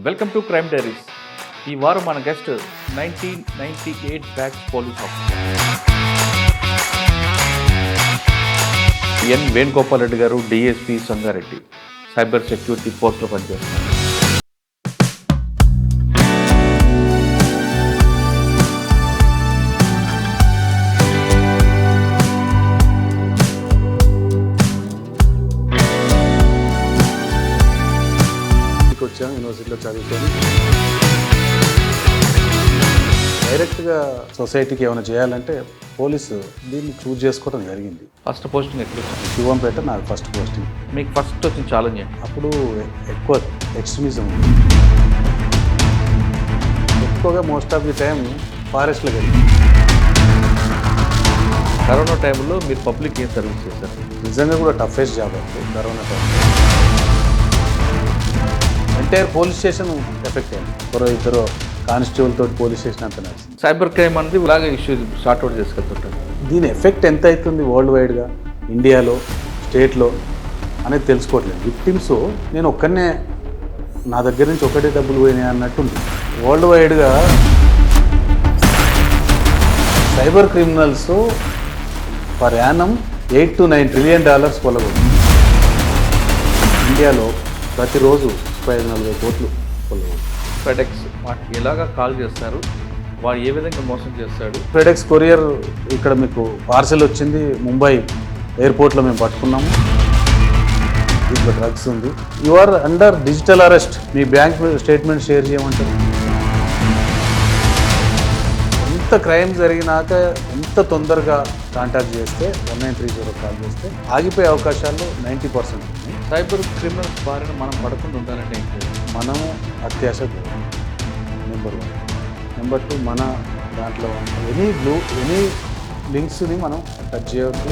Welcome to crime diaries. ఈ వారం మన guest 1998 batch police officer N Venugopal Reddy garu, DSP Sangareddy, cyber security ఫోర్స్లో పనిచేస్తున్నారు. వచ్చాము యూనివర్సిటీలో చదువుకొని డైరెక్ట్గా సొసైటీకి ఏమైనా చేయాలంటే పోలీసు దీన్ని చూజ్ చేసుకోవడం జరిగింది. ఫస్ట్ పోస్టింగ్ ఎక్కడ వచ్చింది? శివంపేట నాకు ఫస్ట్ పోస్టింగ్. మీకు ఫస్ట్ వచ్చిన ఛాలెంజ్ ఏంటి? అప్పుడు ఎక్కువ ఎక్స్ట్రీమిజం, ఎక్కువగా మోస్ట్ ఆఫ్ ది టైం ఫారెస్ట్లోకి వెళ్ళి. కరోనా టైంలో మీరు పబ్లిక్ ఏం సర్వీస్ చేశారు? నిజంగా కూడా టఫెస్ట్ జాబ్ అంటే corona time. Entire police station effect అయింది. ఇద్దరు కానిస్టేబుల్ తోటి పోలీస్ స్టేషన్ అంతా నడిచింది. సైబర్ క్రైమ్ అనేది ఇలాగే ఇష్యూ సార్ట్అవుట్ చేసుకెళ్తుంటారు. దీని ఎఫెక్ట్ ఎంత అవుతుంది వరల్డ్ వైడ్గా, ఇండియాలో, స్టేట్లో అనేది తెలుసుకోవట్లేదు. విక్టిమ్స్ నేను ఒక్కనే, నా దగ్గర నుంచి ఒకటే డబ్బులు పోయినాయి అన్నట్టుంది. వరల్డ్ వైడ్గా cyber criminals per annum $8 to $9 trillion కొలగొచ్చు. ఇండియాలో ప్రతిరోజు 35-40 కోట్లు కొలగొచ్చు. ఫెడెక్స్ వాటికి ఎలాగా కాల్ చేస్తారు, వాడు ఏ విధంగా మోసం చేస్తాడు? ఫెడెక్స్ కొరియర్ ఇక్కడ మీకు పార్సెల్ వచ్చింది, ముంబై ఎయిర్పోర్ట్లో మేము పట్టుకున్నాము. దీంట్లో డ్రగ్స్ ఉంది. You are under digital arrest. మీ బ్యాంక్ స్టేట్మెంట్ షేర్ చేయమంటారు. ఎంత క్రైమ్ జరిగినాక ఎంత తొందరగా కాంటాక్ట్ చేస్తే 1930 కాల్ చేస్తే ఆగిపోయే అవకాశాలు 90% ఉన్నాయి. సైబర్ క్రిమినల్స్ బారిన మనం పడకుండా ఉండాలంటే ఏంటి? మనము అత్యాశ నెంబర్ 1. నెంబర్ 2, మన దాంట్లో ఎనీ లింక్స్ని మనం టచ్ చేయవద్దు.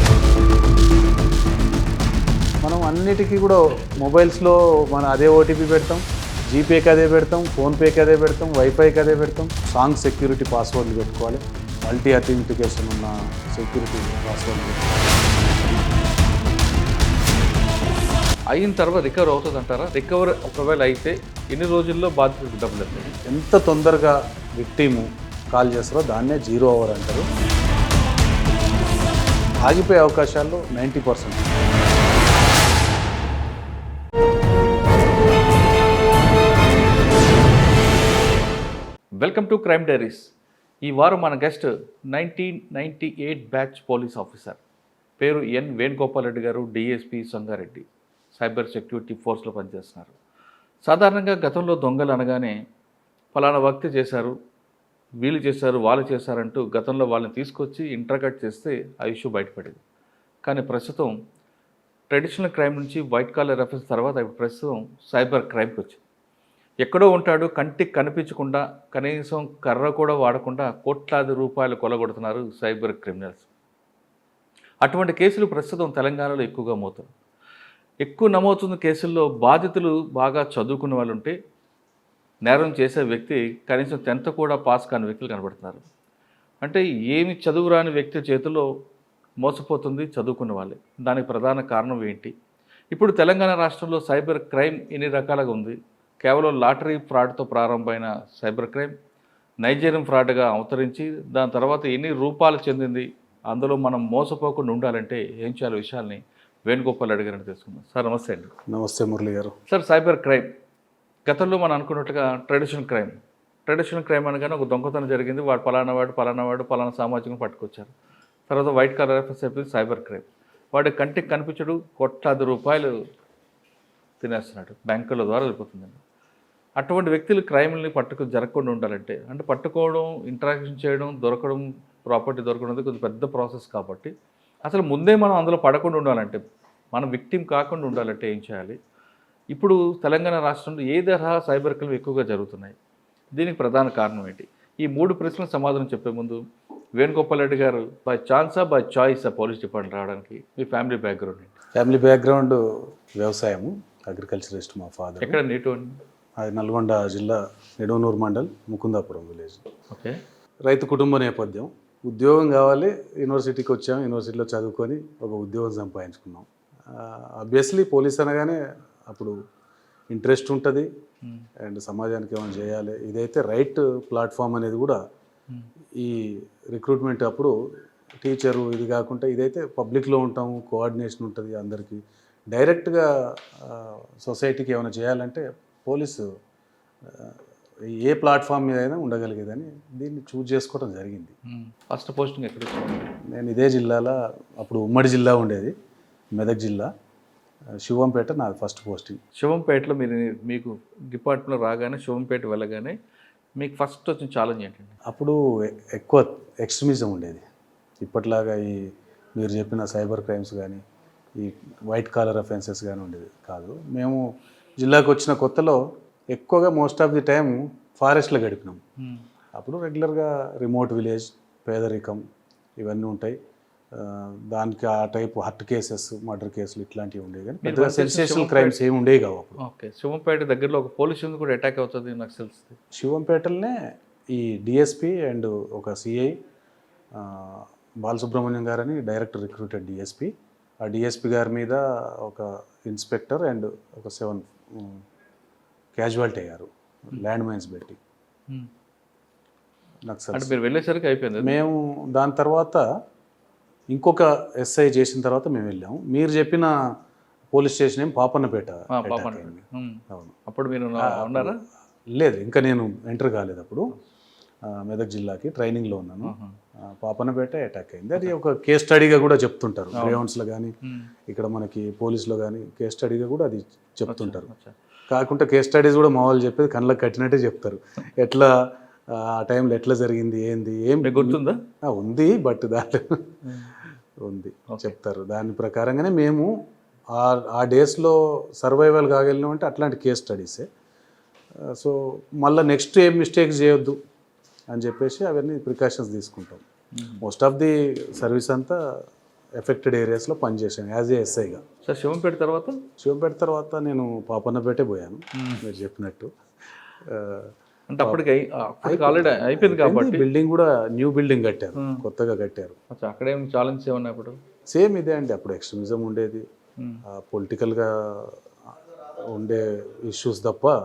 మనం అన్నిటికీ కూడా మొబైల్స్లో మన అదే ఓటీపీ పెడతాం, జీపేకి అదే పెడతాం, ఫోన్పేకి అదే పెడతాం, వైఫైకి అదే పెడతాం. సాంగ్ సెక్యూరిటీ పాస్వర్డ్లు పెట్టుకోవాలి, మల్టీ అథెంటికేషన్ ఉన్న సెక్యూరిటీ పాస్వర్డ్లు పెట్టుకోవాలి. అయిన తర్వాత రికవర్ అవుతుంది అంటారా? రికవర్ ఒకవేళ అయితే ఎన్ని రోజుల్లో బాధ్యతకు డబ్బులు వస్తాయి? ఎంత తొందరగా విక్టిమ్ కాల్ చేస్తారో దాన్నే 0 hour అంటారు. ఆగిపోయే అవకాశాలు 90%. Welcome to crime diaries. ఈ వారం మన గెస్ట్ 1998 బ్యాచ్ పోలీస్ ఆఫీసర్, పేరు ఎన్ Venugopal Reddy garu, DSP Sangareddy, cyber security ఫోర్స్లో పనిచేస్తున్నారు. సాధారణంగా గతంలో దొంగలు అనగానే ఫలానా వ్యక్తి చేశారు, వీళ్ళు చేశారు, వాళ్ళు చేశారంటూ గతంలో వాళ్ళని తీసుకొచ్చి ఇంటర్గేట్ చేస్తే ఆ ఇష్యూ బయటపడేది. కానీ ప్రస్తుతం ట్రెడిషనల్ క్రైమ్ నుంచి వైట్ కాలర్ రెఫరెన్స్ తర్వాత ఇప్పుడు ప్రస్తుతం సైబర్ క్రైమ్కి వచ్చింది. ఎక్కడో ఉంటాడు, కంటికి కనిపించకుండా, కనీసం కర్ర కూడా వాడకుండా కోట్లాది రూపాయలు కొలగొడుతున్నారు సైబర్ క్రిమినల్స్. అటువంటి కేసులు ప్రస్తుతం తెలంగాణలో ఎక్కువగా మోతారు. ఎక్కువ నమోదుతున్న కేసుల్లో బాధితులు బాగా చదువుకున్న వాళ్ళు ఉంటే, నేరం చేసే వ్యక్తి కనీసం 10th కూడా పాస్ కాని వ్యక్తులు కనబడుతున్నారు. అంటే ఏమి చదువురాని వ్యక్తి చేతిలో మోసపోతుంది చదువుకున్న వాళ్ళే. దానికి ప్రధాన కారణం ఏంటి? ఇప్పుడు తెలంగాణ రాష్ట్రంలో సైబర్ క్రైమ్ ఎన్ని రకాలుగా ఉంది? కేవలం లాటరీ ఫ్రాడ్తో ప్రారంభమైన సైబర్ క్రైమ్ నైజీరియన్ ఫ్రాడ్గా అవతరించి దాని తర్వాత ఎన్ని రూపాలు చెందింది, అందులో మనం మోసపోకుండా ఉండాలంటే ఏం చేయాలి విషయాల్ని వేణుగోపాల్ రెడ్డి గారిని తెలుసుకుందాం. సార్ నమస్తే అండి. నమస్తే మురళి గారు. సార్, సైబర్ క్రైమ్ గతంలో మనం అనుకున్నట్టుగా ట్రెడిషనల్ క్రైమ్ అనగానే ఒక దొంగతనం జరిగింది, వాడు పలానా సామాజికం పట్టుకొచ్చారు. తర్వాత వైట్ కాలర్ రెఫరెన్స్ అయిపోయింది సైబర్ క్రైమ్. వాడి కంటికి కనిపించడు, కోట్లాది రూపాయలు తినేస్తున్నాడు, బ్యాంకుల ద్వారా వెళ్ళిపోతుందండి. అటువంటి వ్యక్తులు క్రైమ్ని జరగకుండా ఉండాలంటే, అంటే పట్టుకోవడం, ఇంటరాక్షన్ చేయడం, దొరకడం, ప్రాపర్టీ దొరకడం అనేది కొంచెం పెద్ద ప్రాసెస్. కాబట్టి అసలు ముందే మనం అందులో పడకుండా ఉండాలంటే, మనం విక్టిమ్ కాకుండా ఉండాలంటే ఏం చేయాలి? ఇప్పుడు తెలంగాణ రాష్ట్రంలో ఏ తరహా సైబర్ క్రైమ్ ఎక్కువగా జరుగుతున్నాయి, దీనికి ప్రధాన కారణం ఏంటి? ఈ 3 ప్రశ్నలకు సమాధానం చెప్పే ముందు, వేణుగోపాల్ రెడ్డి గారు బై ఛాన్సా బై చాయిసా పోలీస్ డిపార్ట్మెంట్ రావడానికి మీ ఫ్యామిలీ బ్యాక్గ్రౌండ్ ఏంటి? ఫ్యామిలీ బ్యాక్గ్రౌండ్ వ్యవసాయము, అగ్రికల్చరిస్ట్. మా ఫాదర్. ఎక్కడ నేటివ్? అది నల్గొండ జిల్లా, నిడవనూరు మండల్, ముకుందాపురం విలేజ్. ఓకే. రైతు కుటుంబ నేపథ్యం. ఉద్యోగం కావాలి, యూనివర్సిటీకి వచ్చాము, యూనివర్సిటీలో చదువుకొని ఒక ఉద్యోగం సంపాదించుకున్నాం. ఆబ్వియస్లీ పోలీస్ అనగానే అప్పుడు ఇంట్రెస్ట్ ఉంటుంది అండ్ సమాజానికి ఏమైనా చేయాలి, ఇదైతే రైట్ ప్లాట్ఫామ్ అనేది కూడా ఈ రిక్రూట్మెంట్ అప్పుడు టీచరు ఇది కాకుండా ఇదైతే పబ్లిక్లో ఉంటాము, కోఆర్డినేషన్ ఉంటుంది అందరికీ. డైరెక్ట్గా సొసైటీకి ఏమైనా చేయాలంటే పోలీసు ఏ ప్లాట్ఫామ్ మీద అయినా ఉండగలిగేదని దీన్ని చూజ్ చేసుకోవడం జరిగింది. ఫస్ట్ పోస్టింగ్ ఎక్కడ వచ్చింది? నేను ఇదే జిల్లాలో, అప్పుడు ఉమ్మడి జిల్లా ఉండేది మెదక్ జిల్లా, శివంపేట నాది ఫస్ట్ పోస్టింగ్. శివంపేటలో మీకు డిపార్ట్మెంట్లో రాగానే శివంపేట వెళ్ళగానే మీకు ఫస్ట్ వచ్చిన ఛాలెంజ్ ఏంటండి? అప్పుడు ఎక్కువ ఎక్స్ట్రీమిజం ఉండేది. ఇప్పట్లాగా ఈ మీరు చెప్పిన సైబర్ క్రైమ్స్ కానీ ఈ వైట్ కాలర్ అఫెన్సెస్ కానీ ఉండేది కాదు. మేము జిల్లాకు వచ్చిన కొత్తలో ఎక్కువగా మోస్ట్ ఆఫ్ ది టైం ఫారెస్ట్లో గడిపినాం. అప్పుడు రెగ్యులర్గా రిమోట్ విలేజ్, పేదరికం ఇవన్నీ ఉంటాయి. దానికి ఆ టైప్ హర్ట్ కేసెస్, మర్డర్ కేసులు ఇట్లాంటివి ఉండేవి, కానీ పెద్దగా సెన్సేషనల్ క్రైమ్స్ ఏమి ఉండేవి కావు అప్పుడు. ఓకే, శివంపేట దగ్గరలో ఒక పోలీస్ స్టేషన్ కూడా అటాక్ అవుతుంది నాకు తెలుస్తుంది. శివంపేటలోనే ఈ డిఎస్పి అండ్ ఒక సిఐ బాలసుబ్రహ్మణ్యం గారని డైరెక్టర్ రిక్రూటెడ్ డిఎస్పి, ఆ డిఎస్పి గారి మీద ఒక ఇన్స్పెక్టర్ అండ్ ఒక 7 క్యాజువాలిటీ అయ్యారు ల్యాండ్ మైన్స్ పెట్టి. అంటే మీరు వెళ్ళేసరికి అయిపోయింది. మేము దాని తర్వాత ఇంకొక ఎస్ఐ చేసిన తర్వాత మేము వెళ్ళాము. మీరు చెప్పిన పోలీస్ స్టేషన్ ఏం పాపన్నపేట. అవును, అప్పుడు మీరు ఉన్నారా? లేదు, ఇంకా నేను ఎంటర్ కాలేదు అప్పుడు. మెదక్ జిల్లాకి ట్రైనింగ్లో ఉన్నాను. పాపన్నపేట అటాక్ అయింది. అది ఒక కేస్ స్టడీగా కూడా చెప్తుంటారు గ్రౌండ్స్లో కానీ ఇక్కడ మనకి పోలీసులో కానీ కేస్ స్టడీగా కూడా అది చెప్తుంటారు. కాకుండా కేస్ స్టడీస్ కూడా మా వాళ్ళు చెప్పేది కళ్ళకి కట్టినట్టే చెప్తారు. ఎట్లా ఆ టైంలో ఎట్లా జరిగింది ఏంది ఏం గుర్తుందా? ఉంది, బట్ దాంట్లో ఉంది చెప్తారు. దాని ప్రకారంగానే మేము ఆ డేస్లో సర్వైవల్ కాగలిగినాం అంటే అట్లాంటి కేస్ స్టడీసే. సో మళ్ళీ నెక్స్ట్ ఏం మిస్టేక్స్ చేయొద్దు అని చెప్పేసి అవన్నీ ప్రికాషన్స్ తీసుకుంటాం. మోస్ట్ ఆఫ్ ది సర్వీస్ అంతా ఎఫెక్టెడ్ ఏరియాస్లో పనిచేశాను యాజ్ ఏ ఎస్ఐగా. సార్ శివంపేట తర్వాత నేను పాపన్నపేటే పోయాను మీరు చెప్పినట్టు. అంటే అప్పటికి ఆల్రెడీ అయిపోయింది కాబట్టి బిల్డింగ్ కూడా న్యూ బిల్డింగ్ కట్టారు, కొత్తగా కట్టారు. అక్కడేం ఛాలెంజ్ ఏమన్నా? అప్పుడు సేమ్ ఇదే అండి. అప్పుడు ఎక్స్ట్రీమిజం ఉండేది, పొలిటికల్గా ఉండే ఇష్యూస్ తప్ప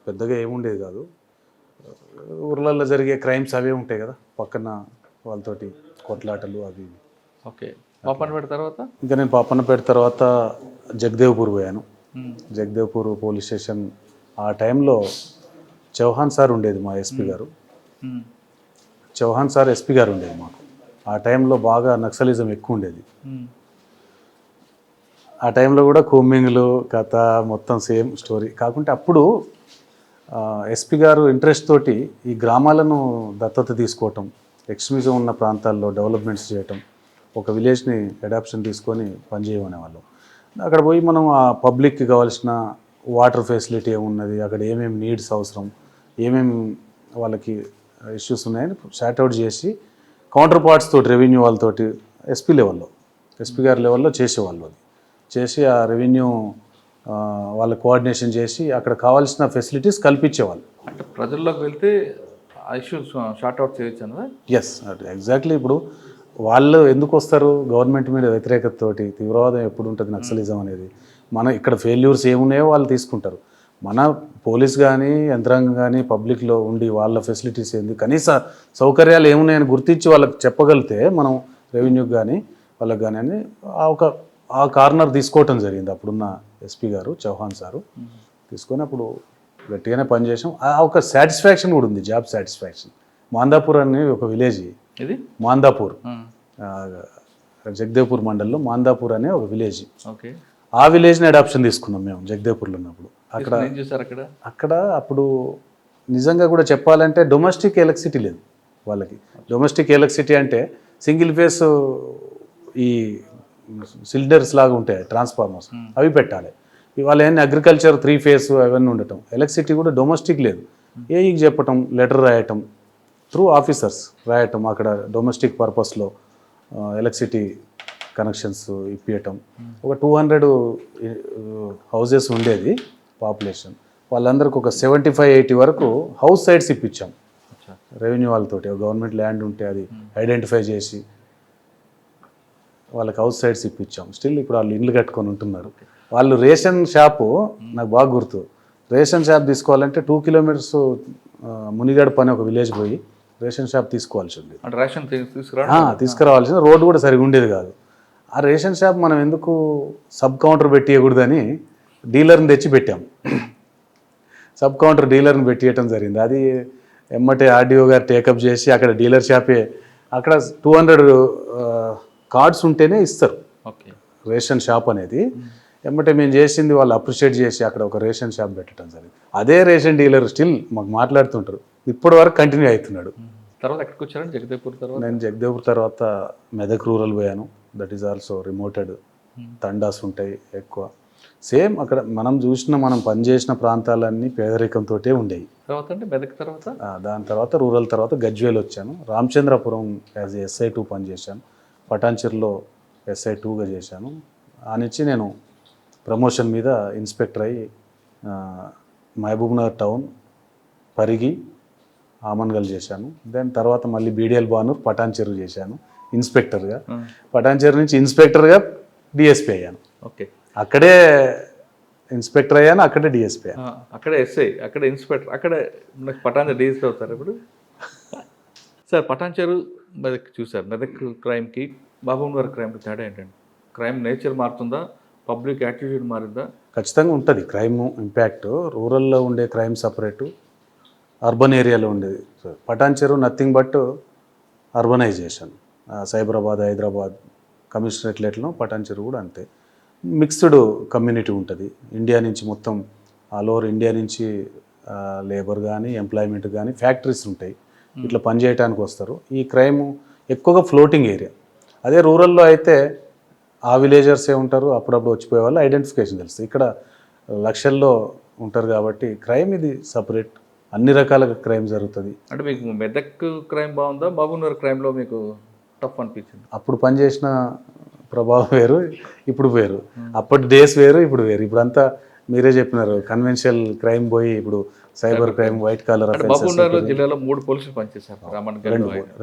పెద్దగా ఏముండేది కాదు. ఊర్లలో జరిగే క్రైమ్స్ అవే ఉంటాయి కదా, పక్కన వాళ్ళతోటి కొట్లాటలు అవి. ఓకే, పాపన్నపేట తర్వాత ఇంకా నేను పాపన్నపేట తర్వాత జగదేవ్పూర్ పోయాను. జగదేవ్పూర్ పోలీస్ స్టేషన్ ఆ టైంలో చౌహాన్ సార్ ఉండేది మా ఎస్పీ గారు. చౌహాన్ సార్ ఎస్పీ గారు ఉండేది మాకు. ఆ టైంలో బాగా నక్సలిజం ఎక్కువ ఉండేది. ఆ టైంలో కూడా కూంబింగ్లు కథ మొత్తం సేమ్ స్టోరీ. కాకుంటే అప్పుడు ఎస్పీ గారు ఇంట్రెస్ట్ తోటి ఈ గ్రామాలను దత్తత తీసుకోవటం, ఎక్స్ట్రీమిజం ఉన్న ప్రాంతాల్లో డెవలప్మెంట్స్ చేయటం, ఒక విలేజ్ని అడాప్షన్ తీసుకొని పనిచేయమనేవాళ్ళం. అక్కడ పోయి మనం ఆ పబ్లిక్కి కావాల్సిన వాటర్ ఫెసిలిటీ ఏమున్నది, అక్కడ ఏమేమి నీడ్స్ అవసరం, ఏమేమి వాళ్ళకి ఇష్యూస్ ఉన్నాయని షార్ట్అవుట్ చేసి కౌంటర్ పార్ట్స్ తోటి రెవెన్యూ వాళ్ళతోటి ఎస్పీ గారి లెవెల్లో చేసేవాళ్ళు. అది చేసి ఆ రెవెన్యూ వాళ్ళ కోఆర్డినేషన్ చేసి అక్కడ కావాల్సిన ఫెసిలిటీస్ కల్పించేవాళ్ళు. అంటే ప్రజల్లోకి వెళ్తే ఇష్యూస్ షార్ట్అవుట్ చేయొచ్చు. Yes, exactly. ఇప్పుడు వాళ్ళు ఎందుకు వస్తారు? గవర్నమెంట్ మీద వ్యతిరేకతతోటి. తీవ్రవాదం ఎప్పుడు ఉంటుంది, నక్సలిజం అనేది. మన ఇక్కడ ఫెయిల్యూర్స్ ఏమున్నాయో వాళ్ళు తీసుకుంటారు. మన పోలీస్ కానీ యంత్రాంగం కానీ పబ్లిక్లో ఉండి వాళ్ళ ఫెసిలిటీస్ ఏంది, కనీస సౌకర్యాలు ఏమున్నాయని గుర్తించి వాళ్ళకి చెప్పగలిగితే మనం రెవెన్యూకి కానీ వాళ్ళకి కానీ అని ఆ కార్నర్ తీసుకోవటం జరిగింది. అప్పుడున్న ఎస్పీ గారు చౌహాన్ సారు తీసుకొని అప్పుడు గట్టిగానే పనిచేసాం. ఒక సాటిస్ఫాక్షన్ కూడా ఉంది, జాబ్ సాటిస్ఫాక్షన్. మాందాపూర్ అనే ఒక విలేజ్, ఇది మాందాపూర్, జగదేవ్పూర్ మండల్లో మాందాపూర్ అనే ఒక విలేజ్. ఓకే, ఆ విలేజ్ని అడాప్షన్ తీసుకున్నాం మేము జగదేవ్పూర్లో ఉన్నప్పుడు. అక్కడ అప్పుడు నిజంగా కూడా చెప్పాలంటే డొమెస్టిక్ ఎలక్ట్రిసిటీ లేదు వాళ్ళకి. డొమెస్టిక్ ఎలక్ట్రిసిటీ అంటే సింగిల్ ఫేస్ ఈ సిలిండర్స్ లాగా ఉంటాయి ట్రాన్స్ఫార్మర్స్, అవి పెట్టాలి. ఇవాళ ఏంటి అగ్రికల్చర్ 3 ఫేస్ అవన్నీ ఉండటం, ఎలక్ట్రిసిటీ కూడా డొమెస్టిక్ లేదు. ఏఈకి చెప్పటం, లెటర్ రాయటం, త్రూ ఆఫీసర్స్ రాయటం, అక్కడ డొమెస్టిక్ పర్పస్లో ఎలక్ట్రిసిటీ కనెక్షన్స్ ఇప్పించటం. ఒక 200 హౌజెస్ ఉండేది పాపులేషన్. వాళ్ళందరికీ ఒక 75-80 వరకు హౌస్ సైట్స్ ఇప్పించాం రెవెన్యూ వాళ్ళతోటి. గవర్నమెంట్ ల్యాండ్ ఉంటే అది ఐడెంటిఫై చేసి వాళ్ళకి హౌస్ సైడ్స్ ఇప్పించాం. స్టిల్ ఇప్పుడు వాళ్ళు ఇల్లు కట్టుకొని ఉంటున్నారు. వాళ్ళు రేషన్ షాపు నాకు బాగా గుర్తు. రేషన్ షాప్ తీసుకోవాలంటే 2 కిలోమీటర్స్ మునిగడ పని ఒక విలేజ్ పోయి రేషన్ షాప్ తీసుకోవాల్సి ఉంది. అంటే రేషన్ తీసుకురావాల్సింది. రోడ్డు కూడా సరిగా ఉండేది కాదు. ఆ రేషన్ షాప్ మనం ఎందుకు సబ్ కౌంటర్ పెట్టియకూడదని డీలర్ని తెచ్చి పెట్టాం. సబ్ కౌంటర్ డీలర్ని పెట్టియటం జరిగింది. అది ఎమ్మటే ఆర్డీఓ గారు టేకప్ చేసి అక్కడ డీలర్ షాపే అక్కడ 200 కార్డ్స్ ఉంటేనే ఇస్తారు ఓకే రేషన్ షాప్ అనేది. ఎమ్మటే మేము చేసింది వాళ్ళు అప్రిషియేట్ చేసి అక్కడ ఒక రేషన్ షాప్ పెట్టడం జరిగింది. అదే రేషన్ డీలర్ స్టిల్ మాకు మాట్లాడుతుంటారు. ఇప్పటి వరకు కంటిన్యూ అవుతున్నాడు. తర్వాత ఎక్కడికి వచ్చారండి జగదేవ్పూర్ తర్వాత? నేను జగదేవ్పూర్ తర్వాత మెదక్ రూరల్ పోయాను. That is also remoted. తండాస్ ఉంటాయి ఎక్కువ. సేమ్ అక్కడ మనం పనిచేసిన ప్రాంతాలన్నీ పేదరికంతో ఉండేవి. తర్వాత అంటే మెదక్ తర్వాత దాని తర్వాత రూరల్ తర్వాత గజ్వేల్ వచ్చాను. రామచంద్రపురం యాజ్ SI2 పనిచేశాను. పటాన్చెరులో SI2గా చేశాను. ఆ నుంచి నేను ప్రమోషన్ మీద ఇన్స్పెక్టర్ అయ్యి మహబూబ్నగర్ టౌన్, పరిగి, ఆమన్గల్ చేశాను. దెన్ తర్వాత మళ్ళీ BDL బానూర్, పటాన్చెరు చేశాను ఇన్స్పెక్టర్గా. పటాన్చెరు నుంచి ఇన్స్పెక్టర్గా DSP అయ్యాను. ఓకే అక్కడే ఇన్స్పెక్టర్ అయ్యాను, అక్కడే DSP అయ్యాను. అక్కడే SI, అక్కడే ఇన్స్పెక్టర్, అక్కడే పటాన్చెరు DSP అవుతారు ఇప్పుడు. సార్ పటాన్చెరు మెదక్ చూసారు. మెదక్ క్రైమ్కి మహబూబ్నగర్ క్రైమ్కి తేడా ఏంటండి? క్రైమ్ నేచర్ మారుతుందా? పబ్లిక్ యాటిట్యూడ్ మారిందా? ఖచ్చితంగా ఉంటుంది క్రైమ్ ఇంపాక్ట్. రూరల్లో ఉండే క్రైమ్ సపరేటు, అర్బన్ ఏరియాలో ఉండేది. Patancheru nothing but urbanisation. Cyberabad, Hyderabad కమిషనరేట్లలో పటాన్చెరు కూడా అంతే. మిక్స్డ్ కమ్యూనిటీ ఉంటుంది. ఇండియా నుంచి మొత్తం ఆల్ ఓవర్ ఇండియా నుంచి లేబర్ కానీ, ఎంప్లాయ్మెంట్ కానీ, ఫ్యాక్టరీస్ ఉంటాయి. ఇట్లా పనిచేయడానికి వస్తారు. ఈ క్రైమ్ ఎక్కువగా ఫ్లోటింగ్ ఏరియా. అదే రూరల్లో అయితే ఆ విలేజర్సే ఉంటారు, అప్పుడప్పుడు వచ్చిపోయే వాళ్ళు ఐడెంటిఫికేషన్ తెలుస్తుంది. ఇక్కడ లక్షల్లో ఉంటారు కాబట్టి క్రైమ్ ఇది సపరేట్. అన్ని రకాల క్రైమ్ జరుగుతుంది. అంటే మీకు మెదక్ క్రైమ్ బాగుందా? మహబూబ్నగర్ క్రైమ్లో మీకు టఫ్ అనిపించింది? అప్పుడు పనిచేసిన ప్రభావం వేరు, ఇప్పుడు వేరు. అప్పటి డేస్ వేరు, ఇప్పుడు వేరు. ఇప్పుడంతా మీరే చెప్పినారు కన్వెన్షనల్ క్రైమ్ పోయి ఇప్పుడు cyber crime, white collar Mahabubnagar జిల్లాలో 3 పోలీసులు పనిచేశారు.